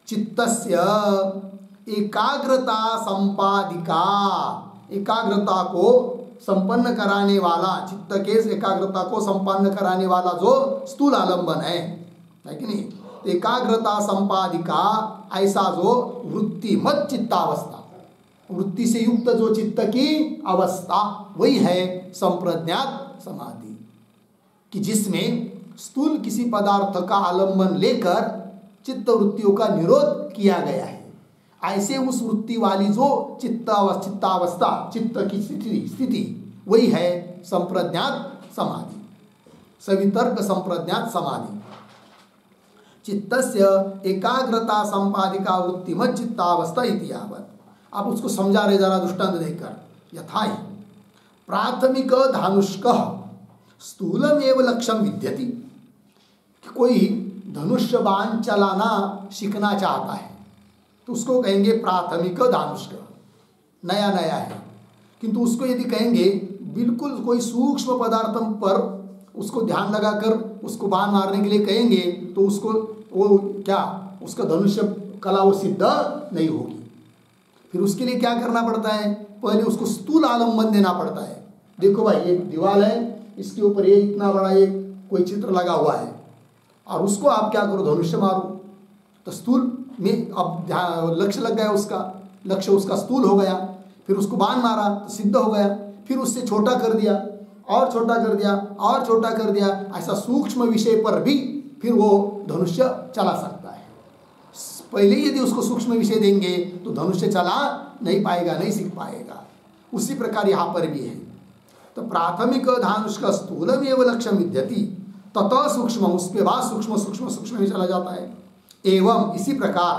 चित्तस्य एकाग्रता संपादिका, एकाग्रता को संपन्न कराने वाला, चित्त के एकाग्रता को संपन्न कराने वाला जो स्थूल आलंबन है कि नहीं? एकाग्रता संपादिका ऐसा जो वृत्ति मत चित्तावस्था, वृत्ति से युक्त जो चित्त की अवस्था, वही है संप्रज्ञात समाधि, कि जिसमें स्थूल किसी पदार्थ का आलंबन लेकर चित्त वृत्तियों का निरोध किया गया है। ऐसे उस वृत्ति वाली जो चित्तावस्था, चित्त की स्थिति, वही है संप्रज्ञात समाधि, सवितर्क संप्रज्ञात समाधि। चित्तस्य एकाग्रता संपादिका वृत्तिमत चित्तावस्था इति यावत्। आप उसको समझा रहे जरा दृष्टांत देखकर। यथा ही प्राथमिक धानुष्क स्थूलमेव लक्ष्यम विद्यति, कोई धनुष्य बाण चलाना सीखना चाहता है तो उसको कहेंगे प्राथमिक धानुष्क, नया नया है। किंतु उसको यदि कहेंगे बिल्कुल कोई सूक्ष्म पदार्थ पर उसको ध्यान लगाकर उसको बाण मारने के लिए कहेंगे तो उसको वो क्या, उसका धनुष्य कला वो सिद्ध नहीं होगी। फिर उसके लिए क्या करना पड़ता है? पहले उसको स्थूल आलंबन देना पड़ता है। देखो भाई एक दीवार है, इसके ऊपर ये इतना बड़ा एक कोई चित्र लगा हुआ है और उसको आप क्या करो? धनुष्य मारो। तो स्थूल में अब लक्ष्य लग गया, उसका लक्ष्य उसका स्थूल हो गया। फिर उसको बाण मारा तो सिद्ध हो गया। फिर उससे छोटा कर दिया और छोटा कर दिया और छोटा कर दिया, ऐसा सूक्ष्म विषय पर भी फिर वो धनुष्य चला सकता है। पहले यदि उसको सूक्ष्म विषय देंगे तो धनुष्य चला नहीं पाएगा, नहीं सीख पाएगा। उसी प्रकार यहाँ पर भी है। तो प्राथमिक धानुष का स्थूलम एवं लक्ष्य विद्यति ततः सूक्ष्म, उसके बाद सूक्ष्म सूक्ष्म सूक्ष्म में चला जाता है। एवं इसी प्रकार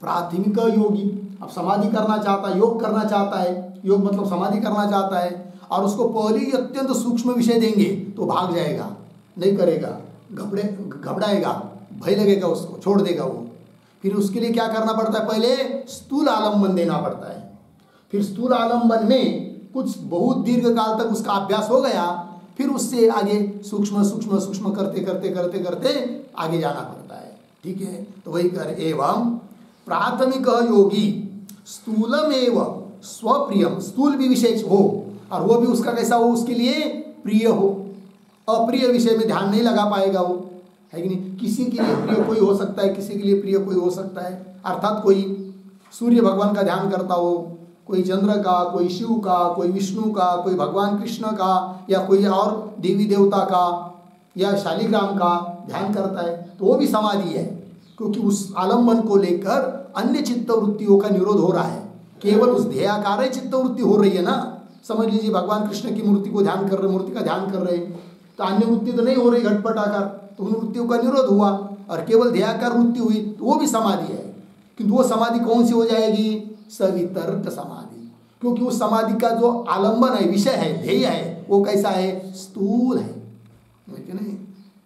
प्राथमिक योगी अब समाधि करना चाहता है, योग करना चाहता है, योग मतलब समाधि करना चाहता है, और उसको पहले ही अत्यंत सूक्ष्म विषय देंगे तो भाग जाएगा, नहीं करेगा, घबराएगा, भय लगेगा, उसको छोड़ देगा वो। फिर उसके लिए क्या करना पड़ता है? पहले स्थूल आलंबन देना पड़ता है। फिर स्थूल आलंबन में कुछ बहुत दीर्घ काल तक उसका अभ्यास हो गया, फिर उससे आगे सूक्ष्म सूक्ष्म सूक्ष्म करते करते करते करते आगे जाना पड़ता है, ठीक है। तो वही कर एवं प्राथमिक योगी स्थूलम एवं स्वप्रियम, स्थूल भी विशेष हो और वो भी उसका कैसा हो? उसके लिए प्रिय हो। अप्रिय विषय में ध्यान नहीं लगा पाएगा वो, है कि नहीं। किसी के लिए प्रिय कोई हो सकता है, किसी के लिए प्रिय कोई हो सकता है। अर्थात कोई सूर्य भगवान का ध्यान करता हो, कोई चंद्र का, कोई शिव का, कोई विष्णु का, कोई भगवान कृष्ण का, या कोई और देवी देवता का या शालिग्राम का ध्यान करता है तो वो भी समाधि है, क्योंकि उस आलम्बन को लेकर अन्य चित्त वृत्तियों का निरोध हो रहा है। केवल उस ध्येयाकार चित्त वृत्ति हो रही है ना। समझ लीजिए भगवान कृष्ण की मूर्ति को ध्यान कर रहे, मूर्ति का ध्यान कर रहे, तो अन्य वृत्ति तो नहीं हो रही घटपट आकार, तो उन वृत्तियों का निरोध हुआ और केवल ध्येयाकार वृत्ति हुई तो वो भी समाधि है। किंतु वो समाधि कौन सी हो जाएगी? सवितर्क समाधि। क्योंकि उस समाधि का जो आलंबन है, विषय है, ध्येय है, वो कैसा है? स्थूल है कि नहीं?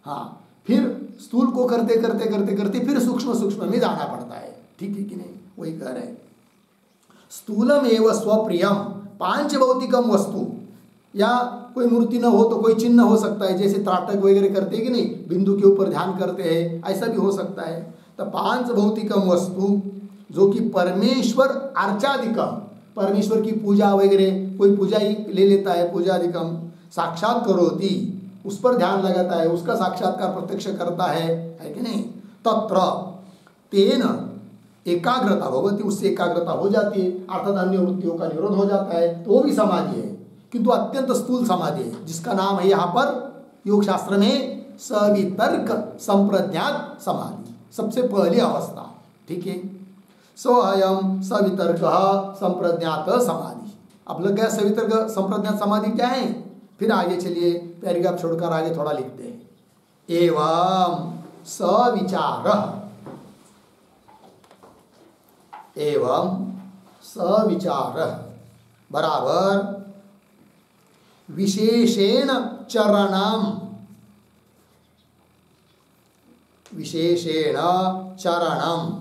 हाँ, फिर स्थूल को करते करते करते करते फिर सूक्ष्म सूक्ष्म में जाना पड़ता है। ठीक है कि नहीं? वही कह रहे हैं, स्थूलम एवं स्वप्रियम पांच भौतिकम वस्तु, या कोई मूर्ति न हो तो कोई चिन्ह हो सकता है, जैसे त्राटक वगैरह करते हैं कि नहीं, बिंदु के ऊपर ध्यान करते हैं, ऐसा भी हो सकता है। तो पांच भौतिकम वस्तु जो कि परमेश्वर अर्चादिकम, परमेश्वर की पूजा वगैरह, कोई पूजा ही ले लेता है, पूजादिकम साक्षात करोति, उस पर ध्यान लगाता है, उसका साक्षात्कार प्रत्यक्ष करता है कि नहीं? तत्र तेन एकाग्रता भवति, उससे एकाग्रता हो जाती है, अर्थात अन्य वृत्तियों का निरोध हो जाता है, तो वो भी समाधि है, किंतु अत्यंत स्थूल समाधि है, जिसका नाम है यहाँ पर योग शास्त्र में सवितर्क संप्रज्ञात समाधि, सबसे पहली अवस्था। ठीक है, स्वयं सवितर्क संप्रज्ञात समाधि। अब लग गया सवितर्क संप्रज्ञात समाधि क्या है? फिर आगे चलिए, पैराग्राफ छोड़कर आगे थोड़ा लिखते हैं। एवं सविचार, एवं सविचार बराबर विशेषेण चरणम, विशेषेण चरणम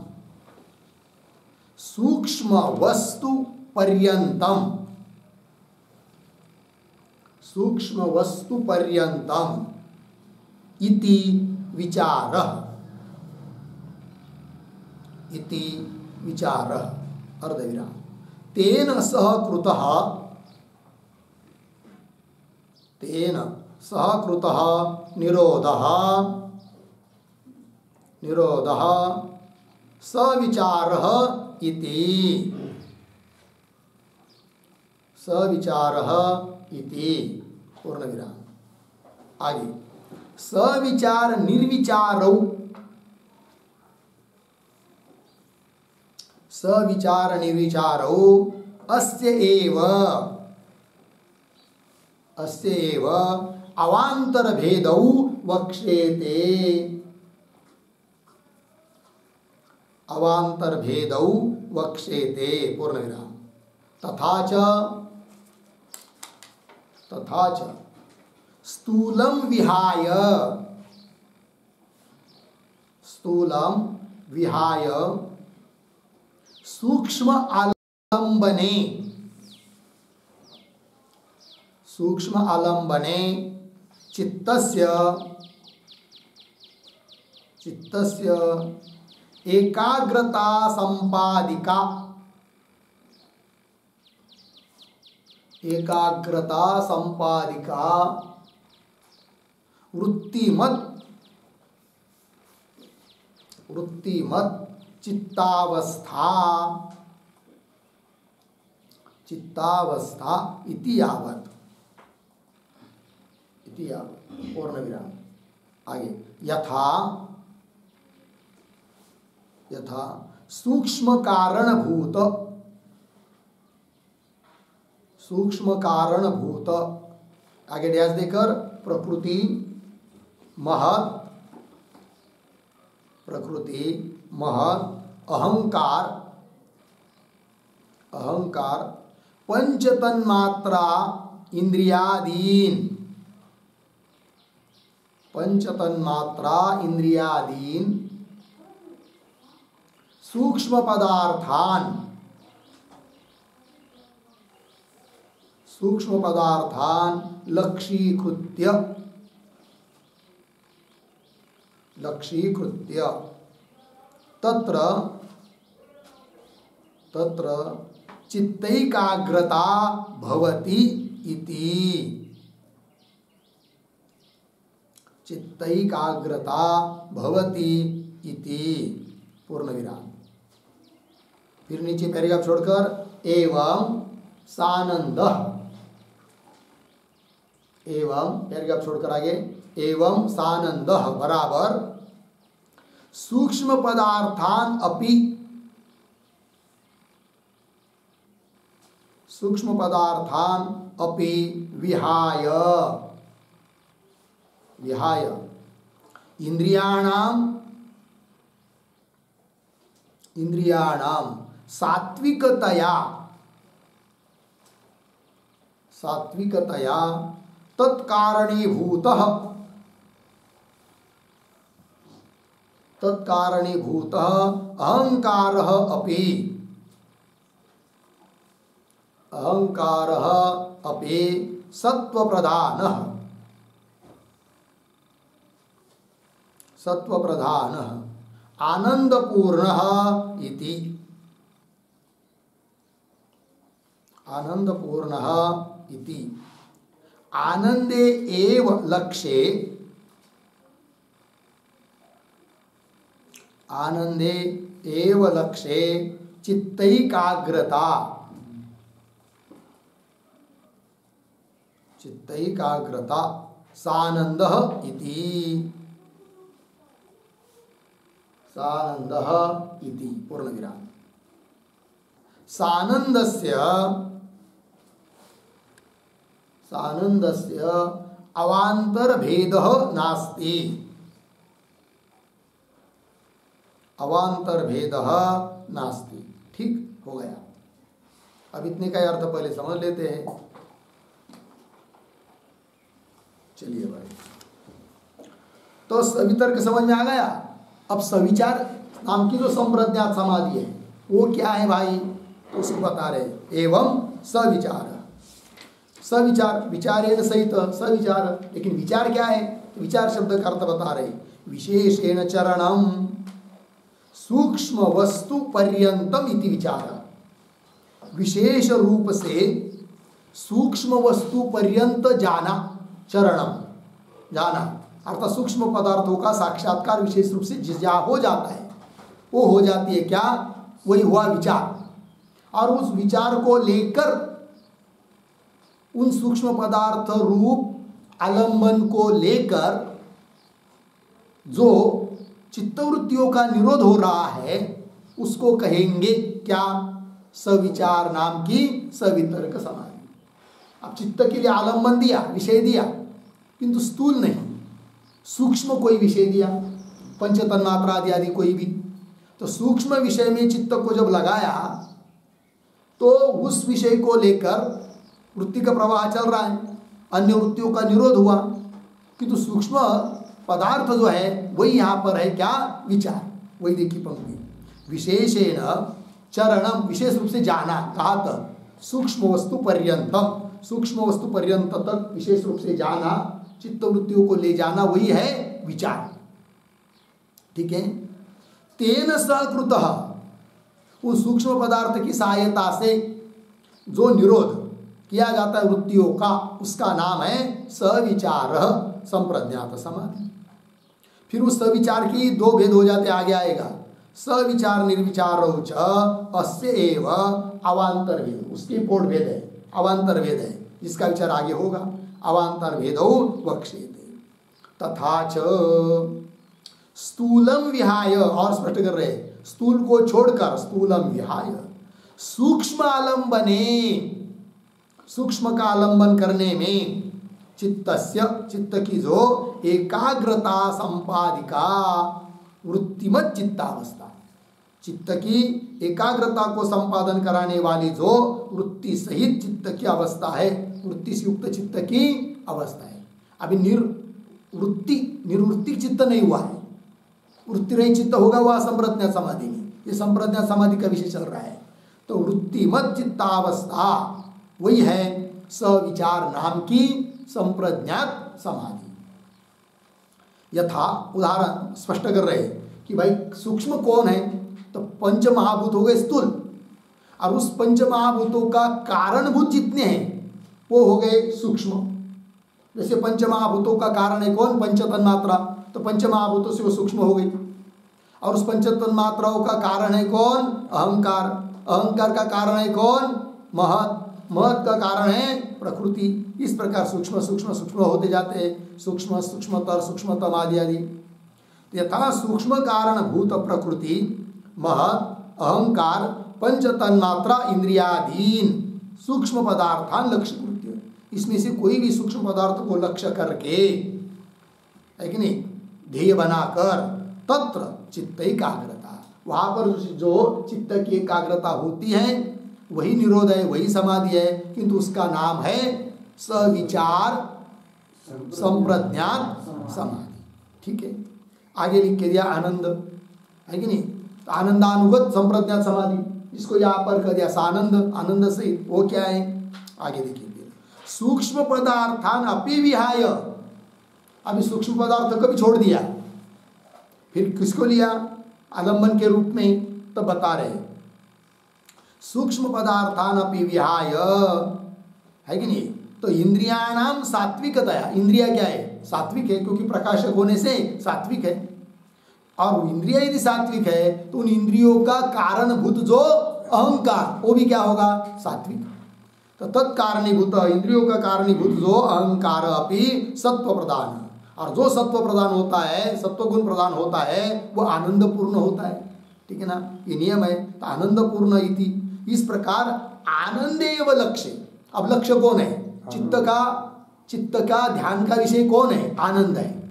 सूक्ष्म वस्तु पर्यंतम, सूक्ष्म वस्तु पर्यंतम इति विचार, इति विचार अर्धविराम। तेन सहकृतः, तेन सहकृतः निरोधः, निरोधः सविचारः इति, सविचारः इति पूर्णविराम। आगे सविचार निर्विचारौ, सविचार निर्विचारौ अस्य एव, अस्य एव अवांतर भेदौ वक्ष्येते, अवांतर भेदौ वक्ष्येते पूर्णविराम। तथा च, तथा च स्थूलम विहाय, स्थूलम विहाय सूक्ष्म आलंबने, सूक्ष्म आलंबने चित्तस्य, चित्तस्य एकाग्रता संपादिका, एकाग्रता संपादिका वृत्तिमत, वृत्तिमत चित्तावस्था, चित्तावस्था इति यावत्, इति यावत् पूर्णविराम। आगे यथा, यथा सूक्ष्म कारणभूत, सूक्ष्म कारणभूत, आगे डैश देकर प्रकृति महत्, प्रकृति महत् अहंकार, अहंकार पंच तन्मात्रा इंद्रियादीन, पंच तन्मात्रा इंद्रियादीन सूक्ष्म पदार्थान, सूक्ष्म पदार्थान लक्षीकृत्य, लक्षीकृत्य तत्र, तत्र चित्तैकाग्रता भवति इति, चित्तैकाग्रता भवति इति पूर्णविराम। फिर नीचे पैराग्राफ छोड़कर एवं सानंदः, एवं पैराग्राफ छोड़कर आगे एवं सानंदः बराबर सूक्ष्म पदार्थान अपि, सूक्ष्म पदार्थान अपि विहाय, विहाय इंद्रियाणाम, इंद्रियाणाम सात्विकतया, सात्विकतया तत्कारणीभूतः अहंकारः अपि सत्वप्रधानः आनंदपूर्णः इति। आनंदे एव लक्ष्ये चित्तैकाग्रता सानंदः इति पूर्णविराम। सानंदस्य अवान्तर भेदः नास्ति। ठीक हो गया। अब इतने का अर्थ पहले समझ लेते हैं। चलिए भाई, तो सवितर्क समझ में आ गया। अब सविचार नाम की जो संप्रज्ञात समाधि है वो क्या है भाई, तो उसको बता रहे। एवं सविचार विचारेण सहित सविचार। लेकिन विचार क्या है, विचार शब्द का अर्थ बता रहे। विशेषेण चरणम सूक्ष्म वस्तु पर्यंतम इति विचार। विशेष रूप से सूक्ष्म वस्तु पर्यंत जाना, जाना अर्थात सूक्ष्म पदार्थों का साक्षात्कार विशेष रूप से हो जाता है, वो हो जाती है क्या, वही हुआ विचार। और उस विचार को लेकर उन सूक्ष्म पदार्थ रूप आलंबन को लेकर जो चित्तवृत्तियों का निरोध हो रहा है उसको कहेंगे क्या, सविचार नाम की सवितर्क समाधि। अब चित्त के लिए आलंबन दिया, विषय दिया, किंतु स्थूल नहीं, सूक्ष्म कोई विषय दिया, पंच तन्मात्रा आदि कोई भी। तो सूक्ष्म विषय में चित्त को जब लगाया तो उस विषय को लेकर वृत्ति का प्रवाह चल रहा है, अन्य वृत्तियों का निरोध हुआ, किंतु सूक्ष्म पदार्थ जो है वही यहाँ पर है क्या, विचार। वही देखिए पंक्ति, विशेषेण चरणम, विशेष रूप से जाना, कहा तक सूक्ष्म वस्तु पर्यंतम, सूक्ष्म वस्तु पर्यंत तक विशेष रूप से जाना, चित्त वृत्तियों को ले जाना, वही है विचार। ठीक है। तेन सकृतः, उस सूक्ष्म पदार्थ की सहायता से जो निरोध किया जाता है वृत्तियों का, उसका नाम है सविचार संप्रज्ञात समाधि। फिर उस सविचार की दो भेद हो जाते, आगे आएगा। सविचार निर्विचार अस्य एव अवान्तर भेद, उसकी पोट भेद है, अवान्तर भेद है, जिसका विचार आगे होगा। अवान्तर भेदो वक्ष्यते। तथा च स्थूलम विहाय, और स्पष्ट कर रहे, स्थूल को छोड़कर, स्थूलम विहाय सूक्ष्म आलंबने, सूक्ष्म का आलंबन करने में चित्तस्य, चित्त की जो एकाग्रता संपादिका वृत्तिमत चित्तावस्था, चित्त की एकाग्रता को संपादन कराने वाली जो वृत्ति सहित चित्त की अवस्था है, वृत्ति से युक्त चित्त की अवस्था है। अभी निर्वृत्तिक चित्त नहीं हुआ है, वृत्ति रहित चित्त होगा वह संप्रज्ञा समाधि में। ये संप्रज्ञा समाधि का विषय चल रहा है। तो वृत्तिमत चित्तावस्था वही है सविचार नाम की संप्रज्ञात समाधि। यथा उदाहरण स्पष्ट कर रहे कि भाई सूक्ष्म कौन है, तो पंच महाभूत हो गए स्थूल, और उस पंच महाभूतों का कारणभूत जितने हैं वो हो गए सूक्ष्म। जैसे पंच महाभूतों का कारण है कौन, पंच तन्मात्रा, तो पंच महाभूतों से वो सूक्ष्म हो गई। और उस पंच तन्मात्राओं का कारण है कौन, अहंकार, अहंकार का कारण है कौन, महत, महत का कारण है प्रकृति। इस प्रकार सूक्ष्म सूक्ष्म सूक्ष्म होते जाते हैं, सूक्ष्म सूक्ष्मतर सूक्ष्मतम आदि आदि। यथा सूक्ष्म कारण भूत प्रकृति महत अहंकार पंच तन्मात्रा इंद्रियाधीन सूक्ष्म पदार्थान लक्ष्य कृत्य, इसमें से कोई भी सूक्ष्म पदार्थ को लक्ष्य करके, है कि नहीं, ध्येय बनाकर तत्र चित्त एकाग्रता, वहाँ पर जो चित्त की एकाग्रता होती है वही निरोध है, वही समाधि है, किंतु उसका नाम है सविचार संप्रज्ञात समाधि। ठीक है, आगे लिख के दिया आनंद, है कि नहीं? तो आनंदानुगत संप्रज्ञात समाधि, इसको यहाँ पर कर दिया सानंद, आनंद से वो क्या है? आगे देखिए, सूक्ष्म पदार्थान अपि विहाय, अभी सूक्ष्म पदार्थ को भी छोड़ दिया, फिर किसको लिया आलम्बन के रूप में? तो बता रहे सूक्ष्म पदार्थान अपि विहाय, है कि नहीं? तो इंद्रियाणाम सात्विकतया, इंद्रिया क्या है? सात्विक है, क्योंकि प्रकाशक होने से सात्विक है। और इंद्रिया यदि सात्विक है तो उन इंद्रियों का कारणभूत जो अहंकार, वो भी क्या होगा? सात्विक। तो तत्कारणीभूत, इंद्रियों का कारणीभूत जो अहंकार अपि सत्व प्रधान, और जो सत्व प्रधान होता है, सत्व गुण प्रधान होता है, वो आनंद पूर्ण होता है। ठीक है ना, ये नियम है। तो आनंद पूर्ण इति, इस प्रकार आनंदेव लक्ष्य। अब लक्ष्य कौन है? चित्त का ध्यान का विषय कौन है? आनंद है,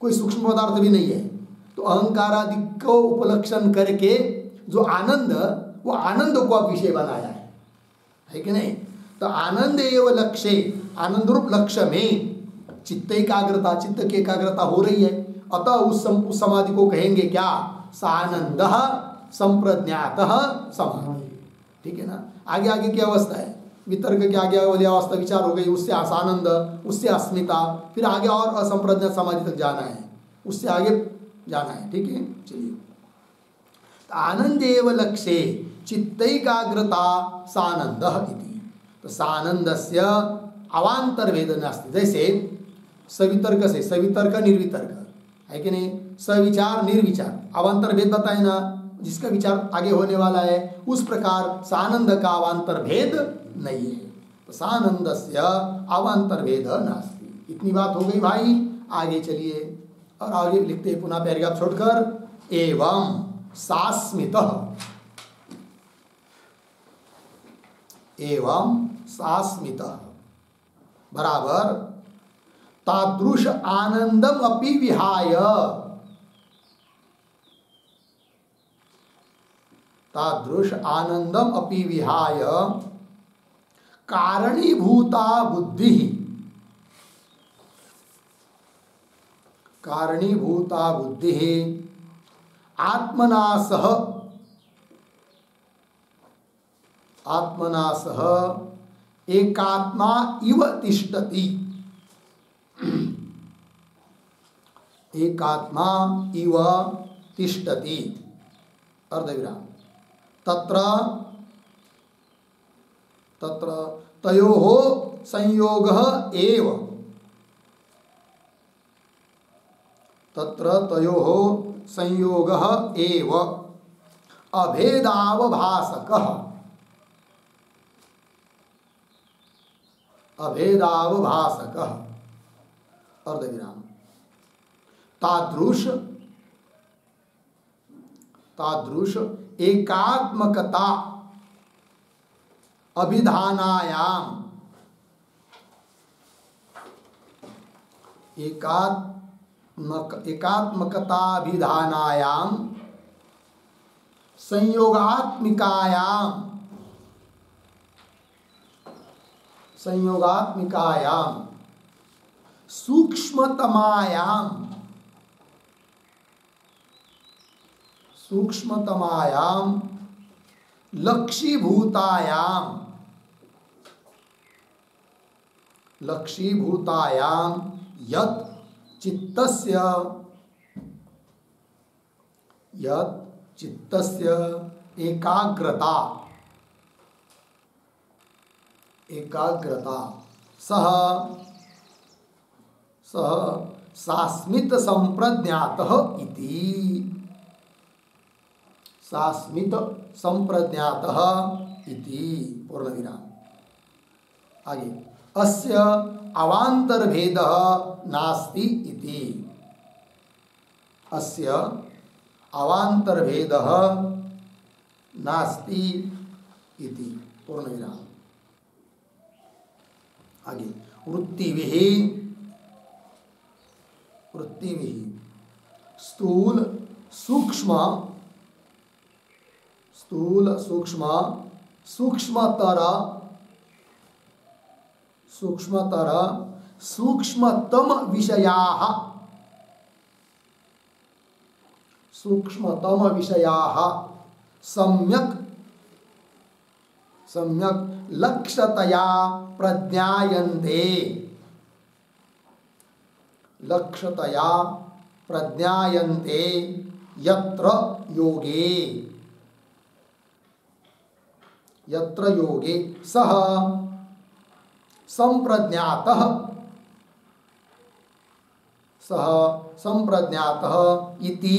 कोई सूक्ष्म पदार्थ भी नहीं है। तो अहंकार आदि को उपलक्षण करके जो आनंद, वो आनंद को अब विषय बनाया है कि नहीं? तो आनंद एवं लक्ष्य, आनंद रूप लक्ष्य में चित्त एकाग्रता, चित्त की एकाग्रता हो रही है। अतः उस समाधि को कहेंगे क्या? सानंद संप्रज्ञात समाधि। ठीक है ना, आगे आगे की अवस्था है, वितर्क के आगे वाली अवस्था विचार हो गई, उससे आसानंद, उससे अस्मिता, फिर आगे और असंप्रज्ञात समाधि तक जाना है, उससे आगे जाना है। ठीक है, चलिए। आनंदेव लक्ष्ये चित्तैकाग्रता सानंद इति। तो सानंदस्य अवान्तर भेद नास्ति। जैसे सवितर्क से सवितर्क निर्वितर्क, है कि नहीं? सविचार निर्विचार, अवान्तर भेद बताए ना, जिसका विचार आगे होने वाला है। उस प्रकार सानंद का अवान्तर भेद नहीं है। तो सानंदस्य अवान्तर भेद नास्ति। इतनी बात हो गई भाई। आगे चलिए, और आगे लिखते हैं पुनः पैराग्राफ छोड़कर, एवं सास्मितः, एवं सास्मितः बराबर तादृश आनंदम अपि विहाय, तादृश आनंदम अपि विहाय कारणीभूता बुद्धि, कारणीभूता बुद्धि आत्मना सह, आत्मना सह एकात्मा इव तिष्ठति, एकात्मा इव तिष्ठति अर्धविराम। तत्र तत्र तयोः संयोगः एव, तत्र तयोः संयोगः एव अभेदावभासकः, अभेदावभासकः अर्धविराम। तादृश, तादृश एकात्मकता अभिधानायाम, एकात्मकताभिधानायाम संयोगात्मिकायाम, संयोगात्मिकायाम सूक्ष्मतमायाम, सूक्ष्मतमायाम लक्षीभूतायाम, लक्षीभूतायाम यत् चित्तस्य, यत् चित्तस्य एकाग्रता, एकाग्रता सह सह सास्मित संप्रज्ञातः इति, सास्मित संप्रज्ञातः इति पूर्णविराम। आगे अस्य अवान्तर भेदः नास्ति इति, अस्य अवान्तर भेदः नास्ति इति पूर्णविराम। आगे वृत्तिभिः, वृत्तिभिः स्थूल सूक्ष्म, स्थूल सूक्ष्म सूक्ष्मतर, सूक्ष्मतर सूक्ष्मतम विषयाः सूक्ष्मतम विषयाः सम्यक् सम्यक् लक्ष्यतया प्रज्ञायन्ते लक्ष्यतया प्रज्ञायन्ते यत्र योगे सः संप्रज्ञातः इति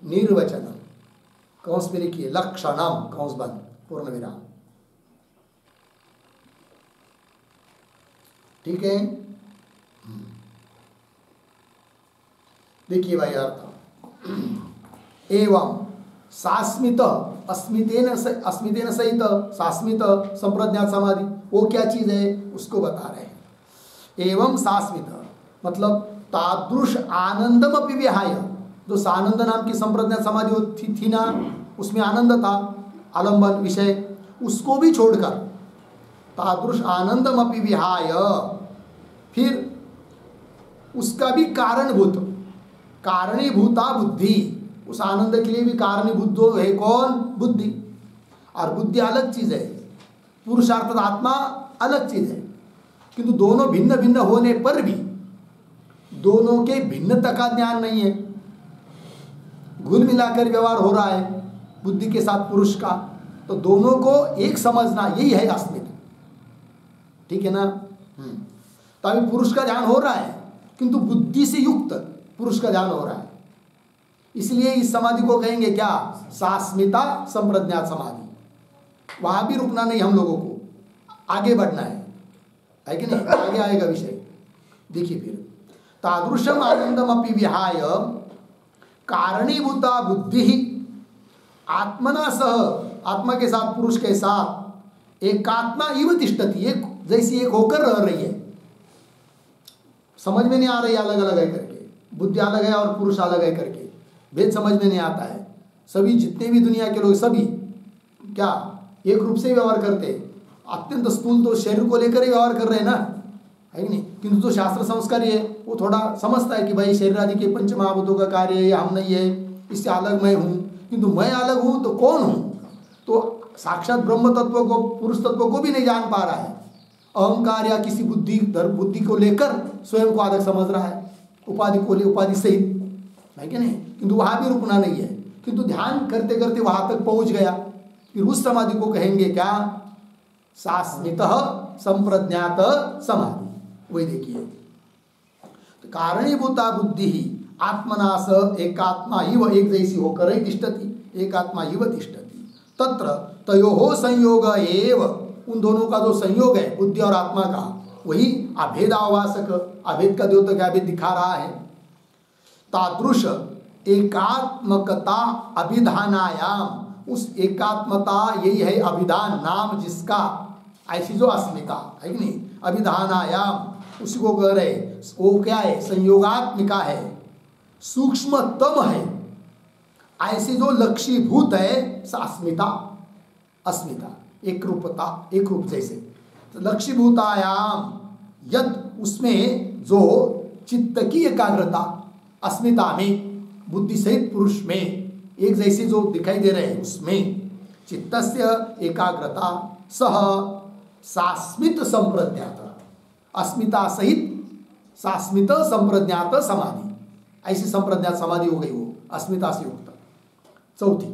निर्वचनम् कंस में लिखिए लक्षणम कंस बंद पूर्ण विराम। ठीक है, देखिए भाई अर्थ एवं सास्मित अस्मितेन सहित सास्मित संप्रज्ञात समाधि वो क्या चीज है उसको बता रहे हैं। एवं सास्मित मतलब तादृश आनंदम अपि विहाय, जो सानंद नाम की संप्रज्ञात समाधि थी ना, उसमें आनंद था आलंबन विषय, उसको भी छोड़कर तादृश आनंदम अपि विहाय, फिर उसका भी कारणभूत कारणीभूता बुद्धि, उस आनंद के लिए भी कारणीभूत है कौन? बुद्धि। और बुद्धि अलग चीज है, पुरुषार्थ आत्मा अलग चीज है, किंतु दोनों भिन्न भिन्न होने पर भी दोनों के भिन्नता का ज्ञान नहीं है, घुल मिलाकर व्यवहार हो रहा है बुद्धि के साथ पुरुष का, तो दोनों को एक समझना यही है अस्मिता। ठीक है ना? तो अभी पुरुष का ध्यान हो रहा है किंतु बुद्धि से युक्त पुरुष का ध्यान हो रहा है, इसलिए इस समाधि को कहेंगे क्या? सास्मिता संप्रज्ञात समाधि। वहां भी रुकना नहीं, हम लोगों को आगे बढ़ना है कि नहीं? आगे आएगा विषय, देखिए फिर तादृशम आनंदम अपि विहाय कारणीभूता बुद्धि आत्मना सह, आत्मा के साथ पुरुष के साथ एकात्मा इव तिष्ठति, एक जैसी एक होकर रह रही है। समझ में नहीं आ रही अलग अलग है करके, बुद्धि अलग है और पुरुष अलग है करके भेद समझ में नहीं आता है। सभी जितने भी दुनिया के लोग सभी क्या एक रूप से व्यवहार करते हैं, अत्यंत स्थूल तो शरीर को लेकर ही व्यवहार कर रहे हैं ना, है कि नहीं? किंतु जो शास्त्र संस्कारी है वो थोड़ा समझता है कि भाई शरीर आदि के पंच महाभूतों का कार्य है, हम नहीं है, इससे अलग मैं हूँ, किंतु मैं अलग हूँ तो कौन हूँ? तो साक्षात ब्रह्म तत्व को, पुरुष तत्व को भी नहीं जान पा रहा है, अहंकार या किसी बुद्धि को लेकर स्वयं को अलग समझ रहा है, उपाधि को ले उपाधि सहित, है कि नहीं? किंतु वहां भी रुकना नहीं है, किंतु ध्यान करते करते वहां तक पहुंच गया, फिर उस समाधि को कहेंगे क्या? सास्मितः संप्रज्ञात समाधि। वही देखिए, तो कारणीभूता बुद्धि ही आत्मना स एकात्मा इव, एक जैसी होकर ही तिष्ठति, एकात्मा इव तिष्ठति। तत्र तयोः संयोग एव, उन दोनों का जो संयोग है बुद्धि और आत्मा का, वही अभेदावासक, अभेद का द्योतक अभेद दिखा रहा है। तादृश एकात्मकता अभिधानायाम, उस एकात्मता यही है अभिधान नाम जिसका, ऐसी जो अस्मिता है कि नहीं, अभिधानायाम उसी को कह रहे, वो क्या है? संयोगात्मिका है, सूक्ष्मतम है, ऐसी जो लक्षीभूत है अस्मिता, अस्मिता एक रूपता, एक रूप जैसे। तो लक्षीभूतायाम यद, उसमें जो चित्त की एकाग्रता अस्मिता में, बुद्धि सहित पुरुष में एक जैसे जो दिखाई दे रहे हैं, उसमें चित्तस्य एकाग्रता सह सास्मित संप्रज्ञात, अस्मिता सहित सास्मित संप्रज्ञात समाधि, ऐसी संप्रज्ञात समाधि हो गई वो अस्मिता से युक्त। चौथी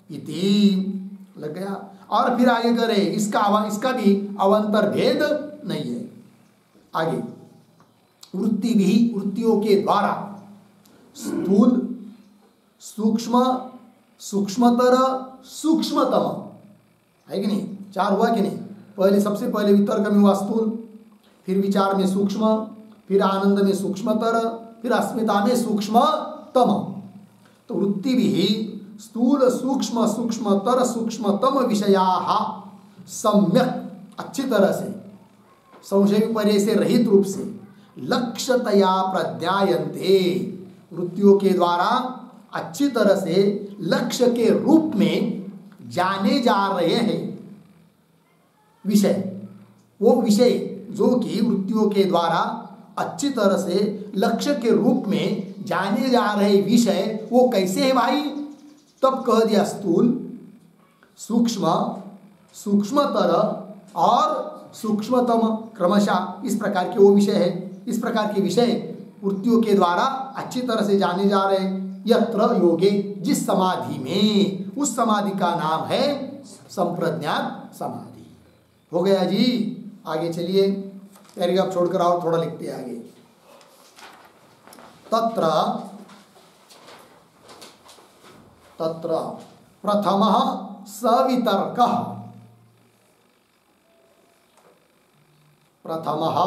इति लग गया, और फिर आगे करे इसका भी अवंतर भेद नहीं है। आगे वृत्ति भी, वृत्तियों के द्वारा स्थूल, सूक्ष्म, सूक्ष्मतर, सूक्ष्मतम, है कि नहीं? चार हुआ कि नहीं? पहले सबसे पहले वितर्क में हुआ स्थूल, फिर विचार में सूक्ष्म, फिर आनंद में सूक्ष्मतर, फिर अस्मिता में सूक्ष्मतम। तो वृत्ति भी स्थूल, सूक्ष्म, सूक्ष्मतर, सूक्ष्मतम विषयाः सम्यक, अच्छी तरह से, संशय विपर्य से रहित रूप से, लक्ष्यतया प्रज्ञायन्ते, वृत्तियों के द्वारा अच्छी तरह से लक्ष्य के रूप में जाने जा रहे हैं विषय, वो विषय जो कि वृत्तियों के द्वारा अच्छी तरह से लक्ष्य के रूप में जाने जा रहे विषय वो कैसे है भाई? तब कह दिया स्थूल, सूक्ष्म, सूक्ष्मतर और सूक्ष्मतम क्रमशः इस प्रकार के वो विषय है। इस प्रकार के विषय वृत्तियों के द्वारा अच्छी तरह से जाने जा रहे यत्र योगे, जिस समाधि में, उस समाधि का नाम है संप्रज्ञात समाधि। हो गया जी। आगे चलिए, पैराग्राफ छोड़कर और थोड़ा लिखते हैं आगे। तत्र तत्र प्रथमः सवितर्कः, प्रथमः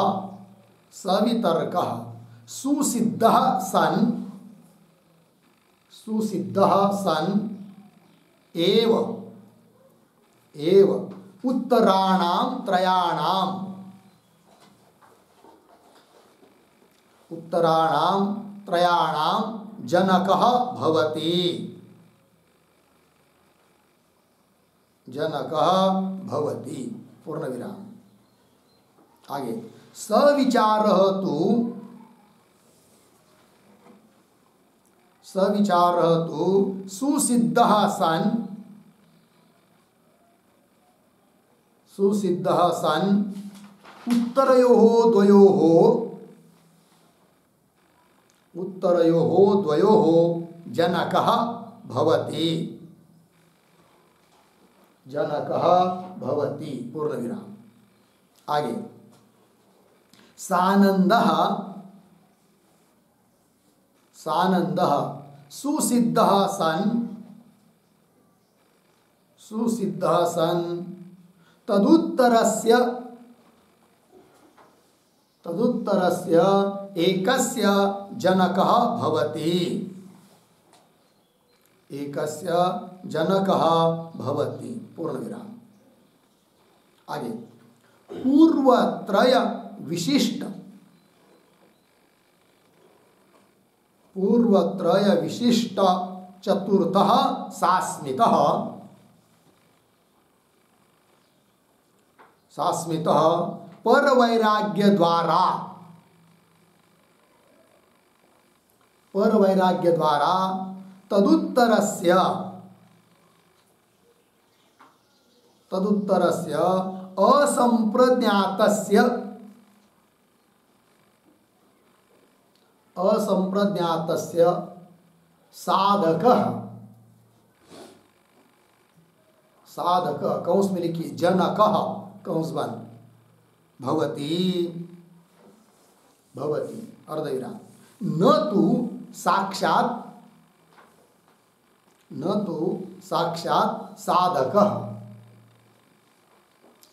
सवितर्कः सुसिद्धः सन्, सुसिद्धः सन् एव उत्तराणां त्रयाणां, उत्तराणां त्रयाणां जनकः भवति, जनकः भवति। पूर्ण विराम। आगे सविचारः तु, सविचारः तु सुसिद्धः सन्, सुसिद्धः सन् उत्तरयोः द्वयोः, उत्तरयोः द्वयोः जनकः भवति, जनकः भवति। पूर्ण विराम। आगे सानन्दः, सानन्दः सुसिद्धः सन्, सुसिद्धः सन् तदुत्तरस्य, तदुत्तरस्य एकस्य जनकः भवति, एकस्य जनकः भवति। पूर्ण विराम। आगे पूर्वत्रय विशिष्ट, पूर्वत्रय विशिष्ट चतुर्थः सास्मितः, सास्मितः परवैराग्य द्वारा, परवैराग्य द्वारा तदुत्तरस्य, तदुत्तरस्य असंप्रज्ञातस्य, असंप्रज्ञातस्य साधकः, साधक कंस में लिखिए जनकः कंस बंद भवति, भवति अर्धविराम। न तो साक्षात, न तो साक्षात साधकः,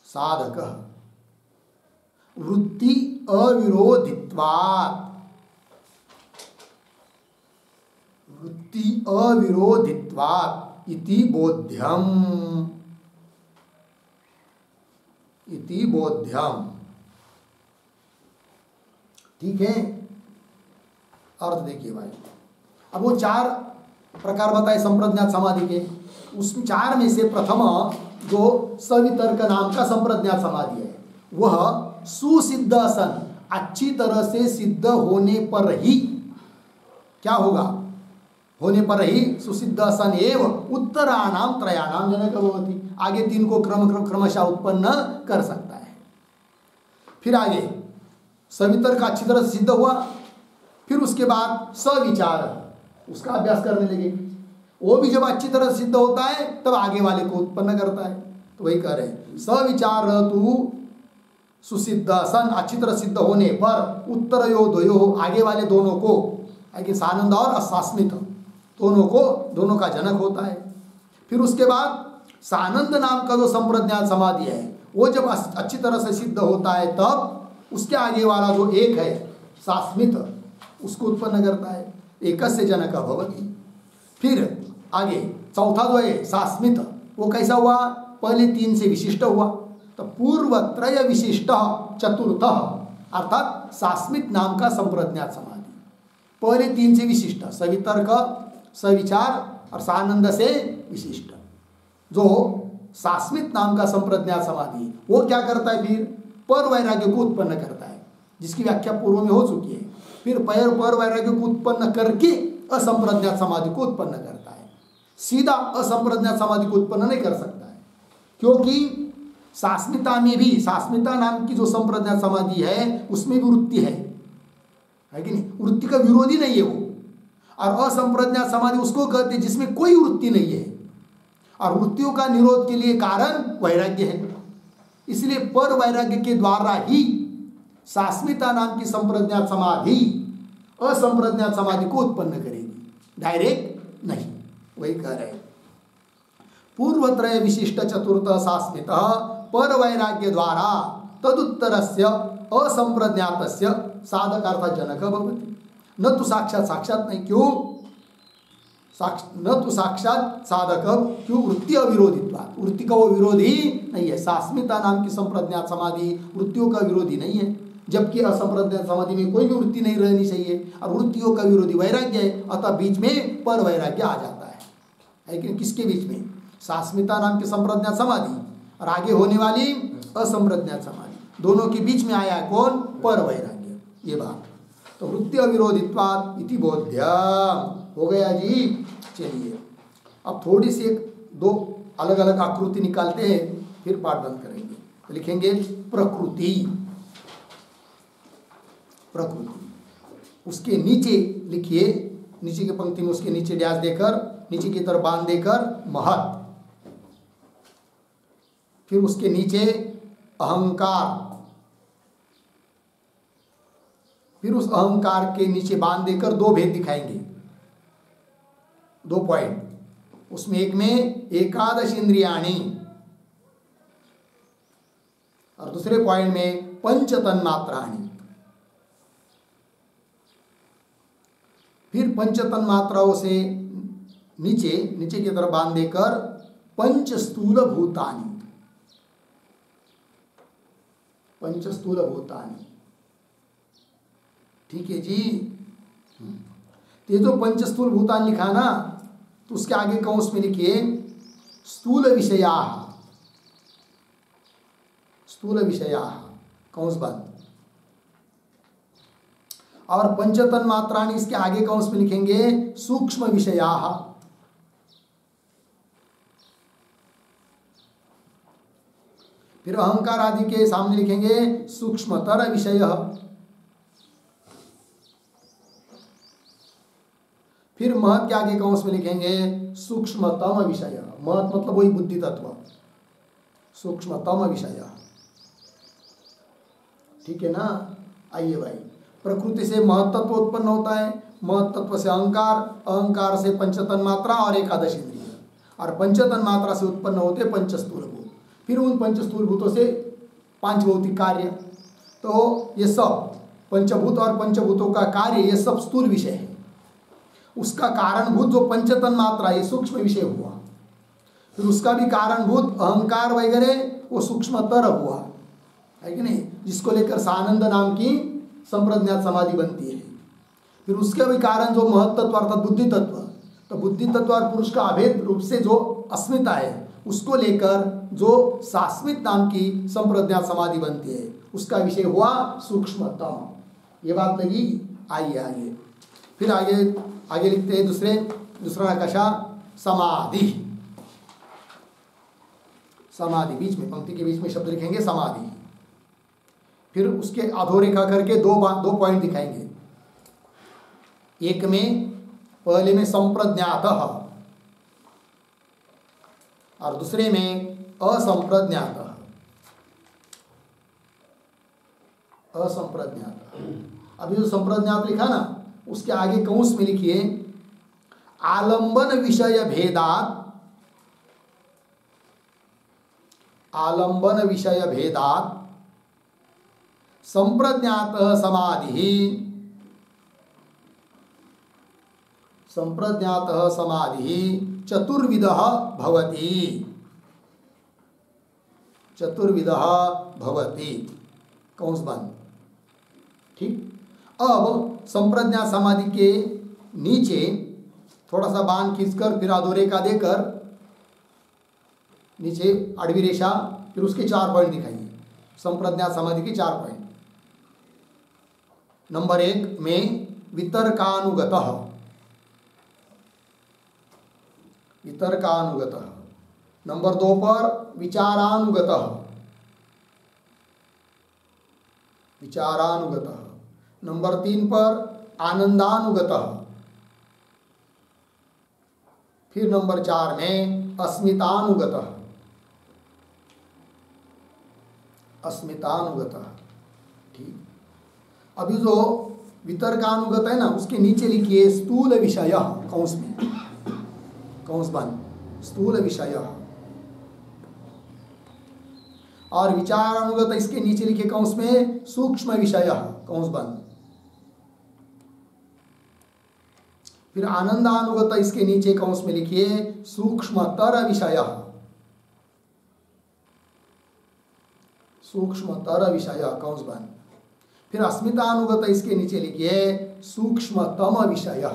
साधकः वृत्ति अविरोधित्वात्, वृत्ति अविरोधित्वात् इति बोध्यम्, इति बोध्यम्। ठीक है, अर्थ देखिए भाई। अब वो चार प्रकार बताए संप्रज्ञात समाधि के, उस चार में से प्रथम जो सवितर्क नाम का संप्रज्ञात समाधि है वह सुसिद्ध सन, अच्छी तरह से सिद्ध होने पर ही क्या होगा? होने पर ही सुसिद्ध सन एव उत्तराणाम त्रयाणाम जनक भवति। आगे तीन को क्रमशः उत्पन्न कर सकता है। फिर आगे सवितर्क अच्छी तरह से सिद्ध हुआ, फिर उसके बाद सविचार, उसका अभ्यास करने लगे। वो भी जब अच्छी तरह सिद्ध होता है तब आगे वाले को उत्पन्न करता है। तो वही कह रहे हैं सविचार तु सुसिद्ध सन, अच्छी तरह सिद्ध होने पर उत्तरयो द्वयो, आगे वाले दोनों को, आगे सानंद और असास्मित दोनों को, दोनों का जनक होता है। फिर उसके बाद सानंद नाम का जो संप्रज्ञात समाधि है वो जब अच्छी तरह से सिद्ध होता है तब उसके आगे वाला जो एक है सास्मित उसको उत्पन्न करता है, एकस्य जनक भवति। फिर आगे चौथा जो है सास्मित, वो कैसा हुआ? पहले तीन से विशिष्ट हुआ, तो पूर्वत्रय विशिष्ट चतुर्थ अर्थात सास्मित नाम का संप्रज्ञात समाधि। पहले तीन से विशिष्ट, सवितर्क, सविचार और सानंद से विशिष्ट। जो सास्मित नाम का संप्रज्ञात समाधि, वो क्या करता है? फिर पर वैराग्य को उत्पन्न करता है, जिसकी व्याख्या पूर्व में हो चुकी है। फिर पर वैराग्य को उत्पन्न करके असंप्रज्ञात समाधि को उत्पन्न करता है। सीधा असंप्रज्ञात समाधि को उत्पन्न नहीं कर सकता है, क्योंकि सास्मिता में भी, सास्मिता नाम की जो संप्रज्ञात समाधि है उसमें भी वृत्ति है कि नहीं? वृत्ति का विरोधी नहीं है वो। और असंप्रज्ञात समाधि उसको कहते हैं जिसमें कोई वृत्ति नहीं है, और वृत्तियों का निरोध के लिए कारण वैराग्य है। इसलिए पर वैराग्य के द्वारा ही सास्मिता नाम की संप्रज्ञात समाधि असंप्रज्ञात समाधि को उत्पन्न करेगी, डायरेक्ट नहीं। वही कह रहे हैं पूर्वत्रय विशिष्ट चतुर्थ सास्मित पर वैराग्य द्वारा तदुत्तरस्य असंप्रज्ञातस्य साधकार्थ जनक भवति। न तो साक्षात, साक्षात नहीं, क्यों? न तो साक्षात साधक, क्यों? वृत्ति अविरोधित्वात्, वृत्ति का वो विरोधी नहीं है। सास्मिता नाम की संप्रज्ञात समाधि वृत्तियों का विरोधी नहीं है, जबकि असंप्रज्ञात समाधि में कोई भी वृत्ति नहीं रहनी चाहिए, और वृत्तियों का विरोधी वैराग्य है। अतः बीच में पर वैराग्य आ जाता है कि किसके बीच में? सास्मिता नाम की संप्रज्ञात समाधि और आगे होने वाली असंप्रज्ञात समाधि, दोनों के बीच में आया है कौन? पर वैराग्य। ये बात तो वृत्ति अविरोधित्वात् इति बोध्य हो गया जी। चलिए अब थोड़ी सी एक दो अलग अलग आकृति निकालते हैं, फिर पाठ बंद करेंगे। तो लिखेंगे प्रकृति, प्रकृति, उसके नीचे लिखिए, नीचे की पंक्ति में उसके नीचे डैश देकर, नीचे की तरफ बांध देकर महत्, फिर उसके नीचे अहंकार, फिर उस अहंकार के नीचे बांध देकर दो भेद दिखाएंगे, दो पॉइंट। उसमें एक में एकादश इंद्रियाणि और दूसरे पॉइंट में पंच तन्मात्राणि। फिर पंच तन्मात्राओं से नीचे की तरफ बांध देकर पंच स्थूल भूतानि, पंच स्थूल भूतानि। ठीक है जी। तो ये जो पंच स्थूल भूतान लिखा ना, तो उसके आगे कौंस में लिखिए स्थूल विषयाः, स्थूल विषयाः, कौंस बंद। और पंचतन मात्राणि, इसके आगे कौंस में लिखेंगे सूक्ष्म विषयाः। फिर अहंकार आदि के सामने लिखेंगे सूक्ष्मतर विषयः। फिर महत् के आगे कौंस में लिखेंगे सूक्ष्मतम विषय। महत् मतलब वही बुद्धि तत्व, सूक्ष्मतम विषय। ठीक है ना। आइए भाई, प्रकृति से महत् तत्व उत्पन्न होता है, महत् तत्व से अहंकार, अहंकार से पंचतन मात्रा और एकादश इंद्रिय, और पंचतन मात्रा से उत्पन्न होते पंचस्थूल भूत। फिर उन पंचस्थूल भूतों से पांच भौतिक कार्य। तो ये सब पंचभूत और पंचभूतों का कार्य, ये सब स्थूल विषय है। उसका कारणभूत जो पंचतन मात्रा, ये सूक्ष्म विषय हुआ। फिर उसका भी कारणभूत अहंकार वगैरह, वो सूक्ष्मतर हुआ, है कि नहीं, जिसको लेकर सानंद नाम की संप्रज्ञात समाधि बनती है। फिर उसके भी कारण जो महत्त्व अर्थात बुद्धि तत्व, तो बुद्धि तत्व और पुरुष का अभेद रूप से जो अस्मिता है, उसको लेकर जो सास्मित नाम की संप्रज्ञात समाधि बनती है, उसका विषय हुआ सूक्ष्मतम। ये बात लगी। आइए आगे, फिर आगे लिखते हैं दूसरा नकाशा समाधि। समाधि, बीच में पंक्ति के बीच में शब्द लिखेंगे समाधि। फिर उसके अधोरेखा करके दो पॉइंट दिखाएंगे। एक में, पहले में संप्रज्ञातः और दूसरे में असंप्रज्ञातः। असंप्रज्ञात, अभी जो संप्रज्ञात लिखा ना, उसके आगे कौंस में लिखिए आलंबन विषय भेदात, आलंबन विषय भेदात संप्रज्ञात समाधि, संप्रज्ञात समाधि चतुर्विधः भवति, चतुर्विधः भवति, कौंस बंद। ठीक। अब संप्रज्ञात समाधि के नीचे थोड़ा सा बाण खींचकर फिर अधोरेखा देकर नीचे आड़वी रेखा, फिर उसके 4 पॉइंट दिखाइए, संप्रज्ञात समाधि के 4 पॉइंट। नंबर 1 में वितर्कानुगतः, वितर्कानुगतः। नंबर 2 पर विचारानुगतः, विचारानुगतः। नंबर 3 पर आनंदानुगतः। फिर नंबर 4 में अस्मितानुगतः, अस्मितानुगतः। ठीक, अभी जो वितर्कानुगत है ना, उसके नीचे लिखिए स्थूल विषय, कौंस में, कौंस बंद, स्थूल विषय। और विचारानुगत इसके नीचे लिखिए कौंस में सूक्ष्म विषय, कौंस बंद। फिर आनंदानुगत इसके नीचे कौंस में लिखिए सूक्ष्मतर विषय, सूक्ष्मतर विषय, कौंस बंद। फिर अस्मितानुगत इसके नीचे लिखिए सूक्ष्मतम विषय,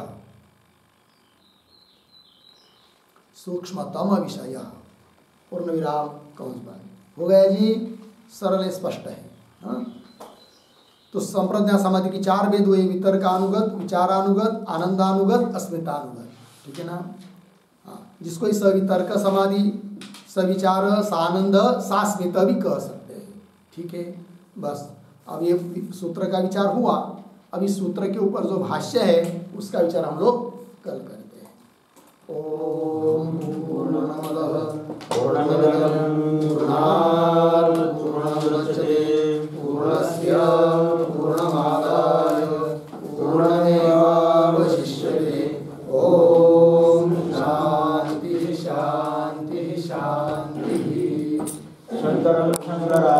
सूक्ष्मतम विषय, पूर्ण विराम, कौंस बंद। हो गया जी, सरल स्पष्ट है। हाँ? तो संप्रज्ञा समाधि की 4 भेद हुए, वितर्कानुगत, विचारानुगत, आनंदानुगत, अस्मितानुगत। ठीक है ना। हाँ, जिसको इस सवितर्क समाधि, सविचार, सानंद, सास्मित भी कह सकते हैं। ठीक है, बस अब ये सूत्र का विचार हुआ। अब इस सूत्र के ऊपर जो भाष्य है उसका विचार हम लोग कल करते हैं। ओम पूर्णमदः पूर्णमिदं पूर्णात् पूर्णमुदच्यते पूर्णस्य पूर्णमादाय पूर्णमेवावशिष्यते। ओम शांति शांति शांति। शंकरं शंकरा